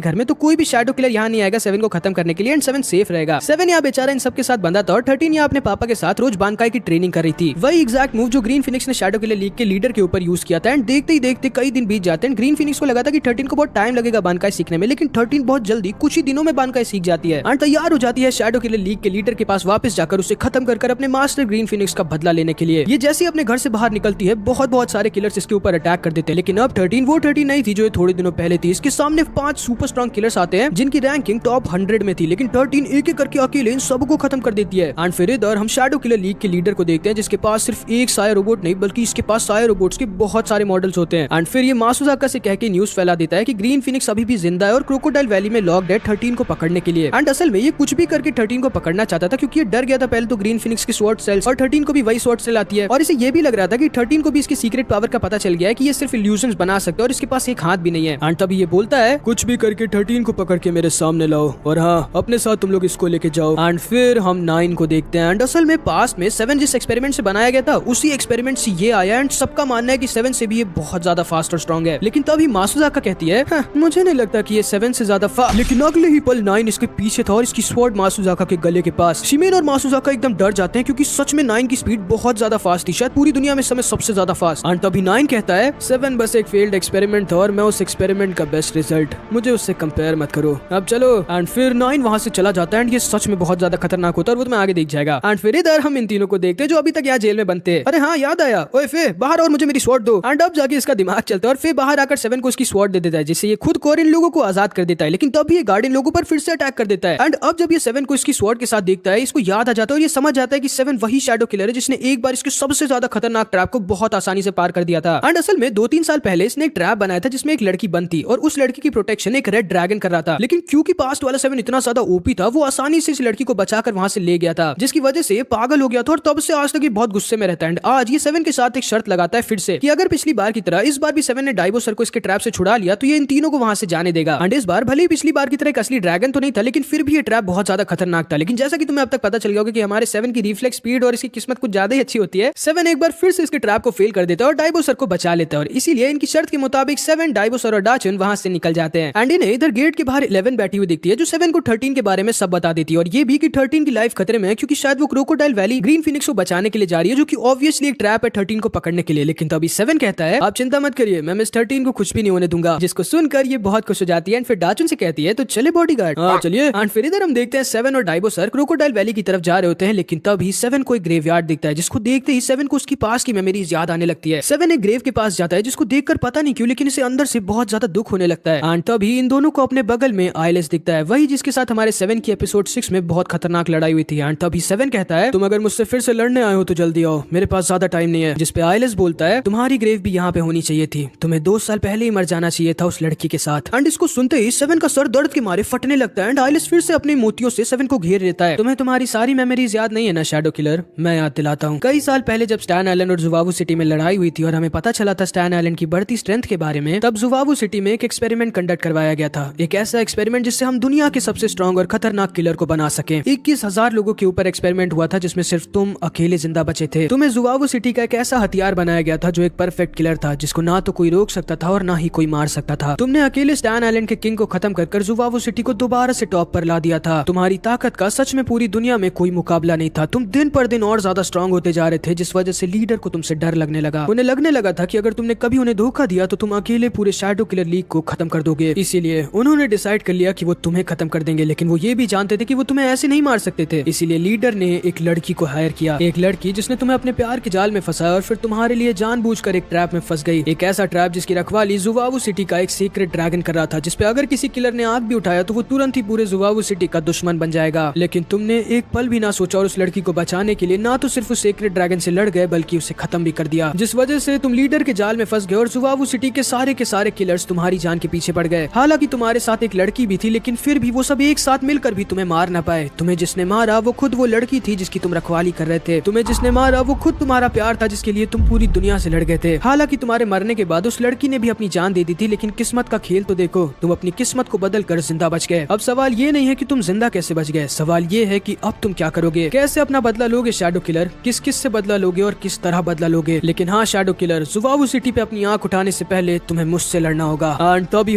घर में, तो कोई भी शैडो किलर यहाँ नहीं आएगा 7 को खत्म करने के लिए एंड 7 सेफ रहेगा। 7 यहाँ बेचारा इन सबके साथ बंधा था और 13 यहाँ अपने पापा के साथ रोज बानकाई की ट्रेनिंग कर रही थी। वही एग्जैक्ट मूव जो ग्रीन फिनिक्स ने शैडो किलर लीग के लीडर के ऊपर यूज किया था। एंड देखते ही देखते कई दिन बीत जाते हैं। ग्रीन फिनिक्स को लगा था कि 13 को बहुत टाइम लगेगा बानकाई सीखने में, लेकिन 13 बहुत जल्दी कुछ ही दिनों में बानकाई सीख जाती है एंड तैयार हो जाती है शैडो किलर लीग के लीडर के पास वापस जाकर उसे खत्म कर अपने मास्टर ग्रीन फिनिक्स का बदला लेने के लिए। ये जैसे अपने घर से बाहर निकलती है बहुत सारे किलर्स इसके ऊपर अटैक कर देते हैं, लेकिन अब 13 वो 13 नहीं थी जो थोड़े दिनों पहले थी। इसके सामने 5 सुपर स्ट्रॉन्ग किलर्स आते हैं जिनकी रैंकिंग टॉप 100 में थी, लेकिन 13 एक एक करके अकेले इन सबको खत्म कर देती है। एंड फिर इधर हम शैडो किलर लीग के लीडर को देखते हैं जिसके पास सिर्फ एक साया रोबोट नहीं बल्कि इसके पास साया रोबोट्स के बहुत सारे मॉडल्स होते हैं। एंड फिर ये मासुजाका से कह के न्यूज फैला देता है कि ग्रीन फिनिक्स अभी भी जिंदा है और क्रोकोडाइल वैली में लॉक्ड है 13 को पकड़ने के लिए। एंड असल में ये कुछ भी करके 13 को पकड़ना चाहता था क्योंकि ये डर गया था पहले तो ग्रीन फिनिक्स की स्वॉर्ड सेल्स, और 13 को भी वही स्वॉर्ड सेल आती है और इसे ये भी लग रहा था कि 13 को भी इसकी सीक्रेट पावर का पता चल गया है कि ये सिर्फ इल्यूजन्स बना सकता है और इसके पास एक हाथ भी नहीं है। एंड तभी ये बोलता है कुछ भी करके 13 को पकड़ के मेरे सामने लाओ और हाँ अपने साथ तुम लोग इसको लेके जाओ। एंड फिर हम 9 को देखते हैं। एंड असल में पास में 7 जिस एक्सपेरिमेंट से बनाया गया था उसी एक्सपेरिमेंट से ये आया एंड सबका मानना है कि 7 से भी ये बहुत ज्यादा फास्ट और स्ट्रॉन्ग है। लेकिन तभी मासुजाका कहती है मुझे नहीं लगता कि ये 7 से ज्यादा फास्ट। लेकिन अगले ही पल 9 इसके पीछे था और इसकी स्वॉर्ड मासुजाका के गले के पास। शिमेन और मासुजाका एकदम डर जाते हैं क्योंकि सच में 9 की स्पीड बहुत ज्यादा फास्ट थी, शायद पूरी दुनिया में समय सबसे ज्यादा फास्ट। एंड तभी 9 कहता है 7 बस एक फेल्ड एक्सपेरिमेंट था और मैं उस एक्सपेरिमेंट का बेस्ट रिजल्ट, मुझे उससे कंपेयर मत करो, अब चलो। एंड फिर 9 वहां से चला जाता है एंड ये सच में बहुत ज्यादा खतरनाक होता है और वो तुम्हें आगे देख जाएगा। एंड फिर इधर हम इन तीनों को देखते हैं जो अभी तक यहाँ जेल में बनते हैं। अरे हाँ याद आया, ओए फे बाहर और मुझे मेरी स्वॉर्ड दो। एंड अब जाके इसका दिमाग चलता है और फिर बाहर आकर 7 को उसकी स्वॉर्ड दे देता है जिससे ये खुद को और इन लोगों को आजाद कर देता है। लेकिन तब ये गार्ड इन लोगों पर फिर से अटैक कर देता है। एंड अब जब ये 7 को इसकी स्वॉर्ड के साथ देखता है इसको याद आ जाता है और ये समझ जाता है कि 7 वही शैडो किलर है जिसने एक बार इसके सबसे ज्यादा खतरनाक ट्रैप को बहुत आसानी से पार कर दिया था। एंड असल में 2-3 साल पहले इसने एक ट्रैप बनाया था जिसमें एक लड़की बंद थी और उस लड़की की प्रोटेक्शन एक रेड ड्रैगन कर रहा था। लेकिन क्योंकि पास्ट वाला 7 इतना ज्यादा ओपी था वो आसानी से इस लड़की को बचाकर वहां से ले गया था, जिसकी वजह से पागल हो गया था और तब से आज तक ये बहुत गुस्से में रहता है। एंड आज ये 7 के साथ एक शर्त लगाता है फिर से कि अगर पिछली बार की तरह इस बार भी 7 ने डाइबोसर को इसके ट्रैप से छुड़ा लिया तो ये इन तीनों को वहां से जाने देगा। एंड इस बार भले ही पिछली बार की तरह एक असली ड्रैगन तो नहीं था लेकिन फिर भी ये ट्रैप बहुत ज्यादा खतरनाक था। लेकिन जैसा कि तुम्हें अब तक पता चल गया होगा कि हमारे 7 की रिफ्लेक्स स्पीड और इसकी किस्मत कुछ ज्यादा ही अच्छी होती है। 7 एक बार फिर से इसके ट्रैप को फेल कर देता है और डाइबोसर को बचा लेता है और इसीलिए इनकी शर्त के मुताबिक 7, डाइबोसर और डाचन वहां से निकल जाते हैं। एंड इन्हें इधर गेट के बाहर 11 बैठी हुई दिखती है जो 7 को 13 के बारे में सब बता देती है और ये भी कि 13 की लाइफ खतरे में है क्योंकि शायद वो क्रोकोडाइल वैली ग्रीन फिनिक्स को बचाने के लिए जा रही है जो कि ऑब्वियसली एक ट्रैप है 13 को पकड़ने के लिए। लेकिन तभी 7 कहता है आप चिंता मत करिए, मैं मिस 13 को कुछ भी नहीं होने दूंगा, जिसको सुनकर ये बहुत खुश हो जाती है। एंड फिर डाचन से कहती है तो चले बॉडीगार्ड, हाँ चलिए। एंड फिर इधर हम देखते हैं 7 और डाइबोसर क्रोकोडाइल वैली की तरफ जा रहे होते हैं। लेकिन तभी 7 को एक ग्रेवयार्ड दिखता है जिसको देखते ही 7 को उसकी पास की मेमोरीज याद आने लगती है। 7 एक ग्रेव के पास जाता है जिसको देखकर पता नहीं क्यों लेकिन इसे अंदर से बहुत ज्यादा दुख होने लगता है। एंड तभी इन दोनों को अपने बगल में आइलेस दिखता है, वही जिसके साथ हमारे 7 की एपिसोड 6 में बहुत खतरनाक लड़ाई हुई थी। एंड तभी 7 कहता है तुम अगर मुझसे फिर से लड़ने आए हो तो जल्दी आओ, मेरे पास ज्यादा टाइम नहीं है। जिसपे आइलेस बोलता है तुम्हारी ग्रेव भी यहाँ पे होनी चाहिए थी, तुम्हें 2 साल पहले ही मर जाना चाहिए था उस लड़की के साथ। एंड इसको सुनते ही 7 का सर दर्द के मारे फटने लगता है। एंड आइलेस फिर से अपनी मोतियों से 7 को घेर लेता है। तुम्हें तुम्हारी सारी मेमोरीज याद नहीं है ना शैडो किलर, मैं याद दिलाता हूँ। कई साल पहले जब स्टैन आइलैंड और जुवावू सिटी में लड़ाई हुई थी और हमें पता चला था स्टैन आइलैंड की बढ़ती स्ट्रेंथ के बारे में, तब जुवावू सिटी में एक एक्सपेरिमेंट कंडक्ट करवाया गया था। एक ऐसा एक्सपेरिमेंट जिससे हम दुनिया के सबसे स्ट्रॉन्ग और खतरनाक किलर को बना सके। 21,000 लोगों के ऊपर एक्सपेरिमेंट हुआ था जिसमें सिर्फ तुम अकेले जिंदा बचे थे। तुम्हें जुवावू सिटी का एक ऐसा हथियार बनाया गया था जो एक परफेक्ट किलर था जिसको ना तो कोई रोक सकता था और ना ही कोई मार सकता था। तुमने अकेले स्टैन आइलैंड के किंग को खत्म कर जुवावू सिटी को दोबारा से टॉप पर ला दिया था। तुम्हारी ताकत का सच में पूरी दुनिया में कोई मुकाबला नहीं था। तुम दिन पर दिन और ज्यादा स्ट्रॉन्ग होते जा रहे थे जिस वजह से लीडर को तुमसे डर लगने लगा। उन्हें लगने लगा था कि अगर तुमने कभी उन्हें धोखा दिया तो तुम अकेले पूरे शैडो किलर लीग को खत्म कर दोगे। इसीलिए उन्होंने डिसाइड कर लिया कि वो तुम्हें खत्म कर देंगे, लेकिन वो ये भी जानते थे कि वो तुम्हें ऐसे नहीं मार सकते थे। इसीलिए लीडर ने एक लड़की को हायर किया, एक लड़की जिसने तुम्हें अपने प्यार के जाल में फंसाया और फिर तुम्हारे लिए जानबूझकर एक ट्रैप में फंस गई। एक ऐसा ट्रैप जिसकी रखवाली जुवावू सिटी का एक सीक्रेट ड्रैगन कर रहा था, जिसपे अगर किसी किलर ने आग भी उठाया तो वो तुरंत ही पूरे जुवावू सिटी का दुश्मन बन जाएगा। लेकिन तुमने एक पल भी ना सोचा और उस लड़की को बचाने के लिए ना तो सिर्फ उस सीक्रेट ड्रैगन से लड़ गए बल्कि उसे खत्म भी कर दिया, जिस वजह से तुम लीडर के जाल में फंस गए और जुवावू सिटी के सारे किलर्स तुम्हारी जान के पीछे पड़ गए। हालांकि तुम्हारे साथ एक लड़की भी थी लेकिन फिर भी वो सब एक साथ मिलकर भी तुम्हें मार ना पाए। तुम्हें जिसने मारा वो खुद वो लड़की थी जिसकी तुम रखवाली कर रहे थे। तुम्हें जिसने मारा तुम्हारा वो खुद तुम्हारा प्यार था जिसके लिए तुम पूरी दुनिया से लड़ गए थे। हालांकि तुम्हारे मरने के बाद उस लड़की ने भी अपनी जान दे दी थी, लेकिन किस्मत का खेल तो देखो, तुम अपनी किस्मत को बदल कर जिंदा बच गए। अब सवाल ये नहीं है कि तुम जिंदा कैसे बच गए, सवाल ये है कि अब तुम क्या करोगे, कैसे अपना बदला लोगे शैडो किलर, किस किस से बदला लोगे और किस तरह बदला लोगे। लेकिन हाँ शैडो किलर, जुवावू सिटी पे अपनी आंख उठाने से पहले तुम्हें मुझसे लड़ना होगा। एंड तभी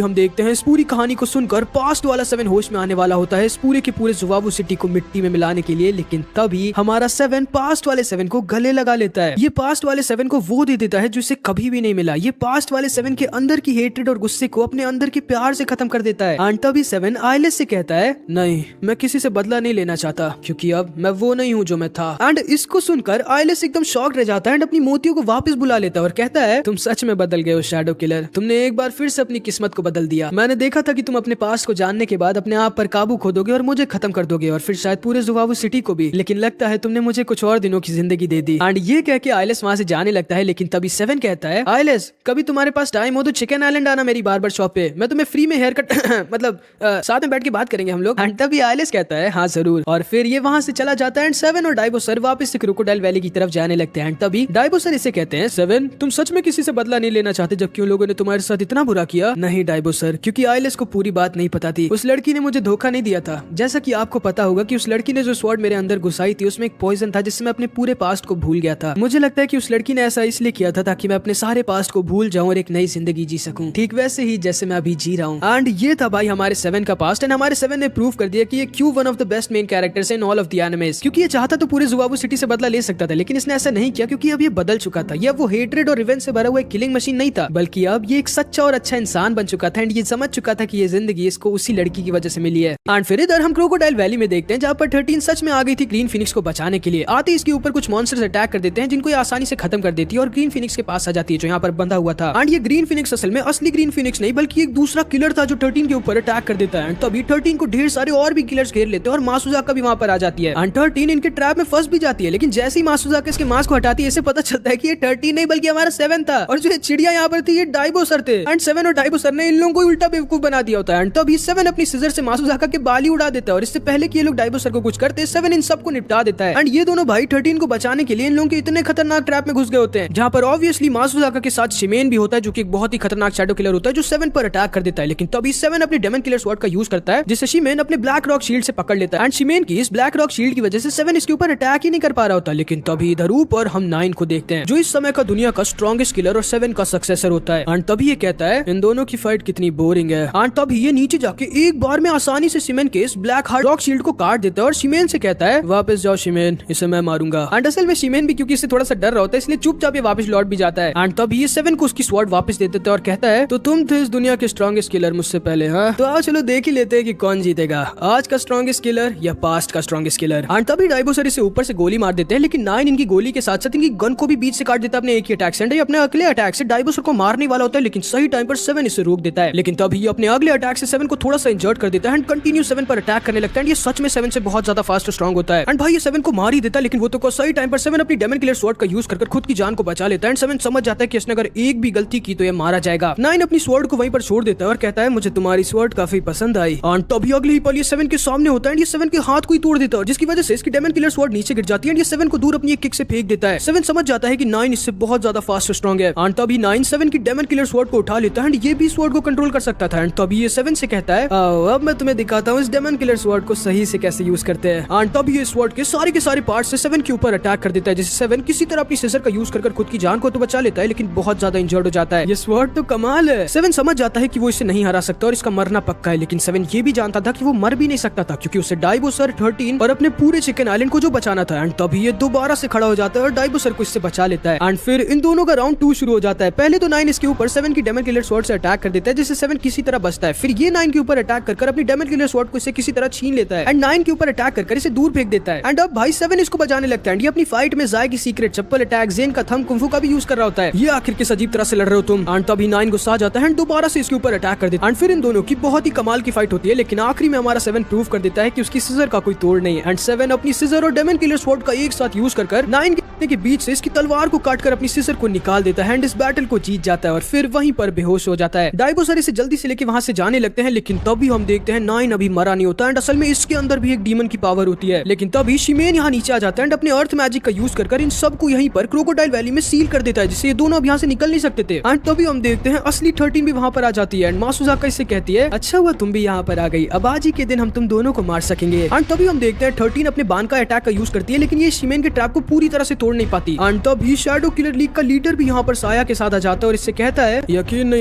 हम देखते हैं इस पूरी कहानी को सुनकर पास्ट वाला 7 होश में आने वाला होता है इस पूरे के पूरे जुवावू सिटी को मिट्टी में मिलाने के लिए। लेकिन तभी हमारा 7 पास्ट वाले 7 को गले लगा लेता है। ये पास्ट वाले 7 को वो दे देता है जो इसे कभी भी नहीं मिला। ये पास्ट वाले 7 के अंदर की हेट्रेड और गुस्से को अपने अंदर के प्यार से खत्म कर देता है। एंड तभी 7 आइलेस से कहता है, नहीं मैं किसी से बदला नहीं लेना चाहता, क्योंकि अब मैं वो नहीं हूँ जो मैं था। एंड इसको सुनकर आइलेस एकदम शॉक रह जाता है एंड अपनी मोतियों को वापस बुला लेता है और कहता है, तुम सच में बदल गए हो शैडो किलर, तुमने एक बार फिर से अपनी किस्मत को बदल दिया। मैंने देखा था कि तुम अपने पास्ट को जानने के बाद अपने आप पर काबू खो दोगे और मुझे खत्म कर दोगे और फिर शायद पूरे जुवावू सिटी को भी, लेकिन लगता है तुमने मुझे कुछ और दिनों की जिंदगी दे दी। एंड ये कह के आइलेस वहाँ से जाने लगता है। लेकिन तभी 7 कहता है, आइलेस कभी तुम्हारे पास टाइम हो तो चिकन आइलैंड आना मेरी बार्बर शॉप पे, मैं तुम्हें फ्री में हेयर कट मतलब साथ में बैठ के बात करेंगे हम लोग। एंड तभी आइलेस कहता है, हाँ जरूर। और फिर ये वहाँ से चला जाता है एंड 7 और डाइबो सर वापस से क्रोकोडाइल वैली की तरफ जाने लगते हैं। तभी डाइबो सर इसे कहते हैं, 7 तुम सच में किसी से बदला नहीं लेना चाहते जबकि उन लोगों ने तुम्हारे साथ इतना बुरा किया? नहीं डाइबो सर, क्योंकि आइलेस को पूरी बात नहीं पता थी। उस लड़की ने मुझे धोखा नहीं दिया था। जैसा कि आपको पता होगा कि उस लड़की ने जो स्वॉर्ड मेरे अंदर घुसाई थी उसमें एक पॉइजन था जिससे मैं अपने पूरे पास्ट को भूल गया था। मुझे लगता है कि उस लड़की ने ऐसा इसलिए किया था ताकि मैं अपने सारे पास्ट को भूल जाऊं और एक नई जिंदगी जी सकूं, ठीक वैसे ही जैसे मैं अभी जी रहा हूं। एंड ये था भाई हमारे 7 का पास्ट। एंड हमारे 7 ने प्रूव कर दिया कि ये क्यों one of the best main characters in all of the animes, क्योंकि ये चाहता तो पूरे जुवावू सिटी से बदला ले सकता था, लेकिन इसने ऐसा नहीं किया क्योंकि अब ये बदल चुका था। ये वो हेट्रेड और रिवेंज से भरा हुआ एक किलिंग मशीन नहीं था, बल्कि अब ये एक सच्चा और अच्छा इंसान बन चुका था। एंड ये समझ चुका था कि ये जिंदगी इसको उसी लड़की की वजह से मिली है। एंड फिर इधर हम क्रोकोडाइल वैली में देखते हैं जहाँ पर 13 सच में आ गई थी ग्रीन फिनिक्स को बचाने के लिए। आते इसके ऊपर कुछ मॉन्स्टर्स अटैक कर देते हैं जिनको ये आसानी से खत्म कर देती है और ग्रीन फिनिक्स के पास आ जाती है जो यहाँ पर बंधा हुआ था। एंड ये ग्रीन फिनिक्स असल में असली ग्रीन फिनिक्स नहीं बल्कि एक दूसरा किलर था जो 13 के ऊपर अटैक कर देता है। तभी 13 को ढेर सारे और भी किलर्स घेर लेते हैं और मासुजाका भी वहाँ पर आ जाती है। एंड 13 इनके ट्रैप में फंस भी जाती है, लेकिन जैसे ही मासुजाका इसके मास्क को हटाती है इसे पता चलता है कि ये 13 नहीं बल्कि हमारा 7 था और जो चिड़िया यहाँ पर थी ये डाइबो सर थे। एंड 7 और डाइबो सर ने इन लोगों को उल्टा बेवकूफ बना दिया होता है। एंड तभी 7 अपनी सिजर से मासुजाका के बाल ही उड़ा देता है और इससे पहले कि ये लोग डाइबो सर को कुछ करते 7 इन सबको निपटा देता है। एंड ये दोनों भाई 13 को बचाने के लिए इन लोगों के इतने खतरनाक ट्रैप में घुस गए होते हैं जहाँ पर ऑब्वियसली मासुजाका के साथ शिमेन भी होता है जो कि एक बहुत ही खतरनाक शैडो किलर होता है जो 7 पर अटैक कर देता है। लेकिन तभी 7 अपने डेमन किलर स्वॉर्ड का यूज करता है जिससे शिमेन अपने ब्लैक रॉक शील्ड से पकड़ लेता है। एंड शिमेन की इस ब्लैक रॉक शील्ड की वजह से 7 इसके ऊपर अटैक ही नहीं कर पा रहा होता। लेकिन तभी इधर ऊपर हम 9 को देखते हैं जो इस समय का दुनिया का स्ट्रॉन्गेस्ट किलर और 7 का सक्सेसर होता है। एंड तभी ये कहता है, इन दोनों की फाइट कितनी बोरिंग है। एंड तभी ये नीचे जाके एक बार में आसानी से शिमेन के इस ब्लैक हार्ड रॉक शील्ड को काट देता है और शिमेन से कहता है, वापस जाओ शिमेन, इसे मैं मारूंगा। एंड असल में शिमेन भी क्योंकि इससे थोड़ा सा डर रहा होता है इसलिए चुपचाप ये वापस लौट भी जाता है। एंड तभी ये 7 को उसकी स्वॉर्ड वापस दे देता है और कहता है, तो तुम थे इस दुनिया के स्ट्रॉन्गेस्ट किलर मुझसे पहले, हाँ? तो आओ चलो देख ही लेते हैं कि कौन जीतेगा, आज का स्ट्रॉन्गेस्ट किलर या पास्ट का स्ट्रॉन्गेस्ट किलर। एंड तभी डाइबो सर इसे ऊपर से गोली मार देते हैं, लेकिन 9 इनकी गोली के साथ साथ इनकी गन को भी बीच से काट देता है अपने एक ही अटैक से। ये अपने अगले अटैक से डाइबो सर को मारने वाला होता है, लेकिन सही टाइम पर 7 इसे रोक देता है। लेकिन तभी ये अपने अगले अटैक से 7 को थोड़ा सा इंजर्ड कर देता है एंड कंटिन्यू 7 पर अटैक करने लगता है। ये सच में 7 से बहुत ज्यादा फास्ट और स्ट्रॉन्ग होता है। एंड भाई ये 7 को मार ही देता है, लेकिन वो तो सही टाइम पर 7 अपनी डेमन किलर स्वॉर्ड का यूज कर खुद की जान को बचा लेता है। एंड 7 समझ जाता है कि इसने अगर एक भी गलती की तो ये मारा जाएगा। 9 अपनी स्वॉर्ड को वहीं पर छोड़ देता है और कहता है, मुझे तुम्हारी स्वॉर्ड काफी पसंद आई। एंड तभी अगले ही पल ये 7 के सामने होता है, ये 7 के हाथ को ही तोड़ देता है जिसकी वजह से इसकी डेमन किलर स्वॉर्ड नीचे गिर जाती है। ये 7 को दूर अपनी एक किक से फेंक देता है। 7 समझ जाता है कि 9 इससे बहुत ज्यादा फास्ट और स्ट्रॉन्ग है। एंड तभी 9 7 की डेमन किलर स्वॉर्ड को उठा लेता है एंड ये भी स्वॉर्ड को कंट्रोल कर सकता था। एंड तभी ये 7 से कहता है, अब मैं तुम्हें दिखाता हूँ इस डेमन किलर स्वॉर्ड को सही से कैसे यूज करते हैं। एंड तभी ये स्वॉर्ड के सारे पार्ट से 7 के ऊपर अटैक कर देता है, जिससे 7 किसी तरह अपनी सिजर का यूज कर खुद की जान को तो बचा लेता है, लेकिन बहुत ज्यादा इंजर्ड हो जाता है। ये स्वॉर्ड तो कमाल है। 7 समझ जाता है कि वो इसे नहीं हरा सकता और इसका मरना पक्का है, लेकिन 7 ये भी जानता था कि वो मर भी नहीं सकता था क्योंकि उसे डाइबो सर 13 और अपने पूरे चिकन आइलैंड को जो बचाना था। एंड तभी ये दोबारा से खड़ा हो जाता है और डाइबो सर को इससे बचा लेता है। एंड फिर इन दोनों का राउंड 2 शुरू हो जाता है। पहले तो 9 इसके ऊपर 7 की डेमन किलर स्वॉर्ड से अटैक कर देता है, जिससे 7 किसी तरह बचता है। फिर ये 9 के ऊपर अटैक कर अपनी डेमन किलर स्वॉर्ड को इसे किसी तरह छीन लेता है एंड 9 के ऊपर अटैक कर इसे दूर फेंक देता है। एंड अब भाई 7 इसको बचाने लगता है। ये अपनी फाइट में जाय की सीक्रेट चप्पल अटैक, जेन का थंब, कुंफू का भी यूज कर रहा होता है। ये आखिर किस अजीब तरह से लड़ रहे हो तुम। एंड तभी 9 गुस्सा आ जाता है एंड दोबारा से इसके ऊपर अटैक कर देता है। एंड फिर इन दोनों की बहुत ही कमाल की फाइट होती है, लेकिन आखिरी में हमारा 7 प्रूव कर देता है कि उसकी सिजर का कोई तोड़ नहीं है। एंड 7 अपनी सिजर और डेमन किलर स्वॉर्ड का एक साथ यूज कर 9 अपने के बीच से इसकी तलवार को काटकर अपनी सिसर को निकाल देता है एंड इस बैटल को जीत जाता है और फिर वहीं पर बेहोश हो जाता है। डायबोसर इसे जल्दी से लेके वहां से जाने लगते हैं, लेकिन तभी हम देखते हैं 9 अभी मरा नहीं होता एंड असल में इसके अंदर भी एक डीमन की पावर होती है। लेकिन तभी शिमेन यहाँ नीचे आ जाता है एंड अपने अर्थ मैजिक का यूज कर इन सबको यहीं पर क्रोकोडाइल वैली में सील कर देता है, जिससे ये दोनों अब यहाँ से निकल नहीं सकते थे। एंड तभी हम देखते हैं असली 13 भी वहाँ पर आ जाती है एंड मासुजाका इससे कहती है अच्छा हुआ तुम भी यहाँ पर आ गई, अब आज ही के दिन हम तुम दोनों को मार सकेंगे। एंड तभी हम देखते हैं 13 अपने बान का अटैक का यूज करती है, लेकिन ये शिमेन के ट्रैप को पूरी तरह से तोड़ नहीं पाती। एंड तभी शैडो किलर लीग का लीडर भी यहाँ पर साया के साथ आ जाता है और इससे कहता है यकीन नहीं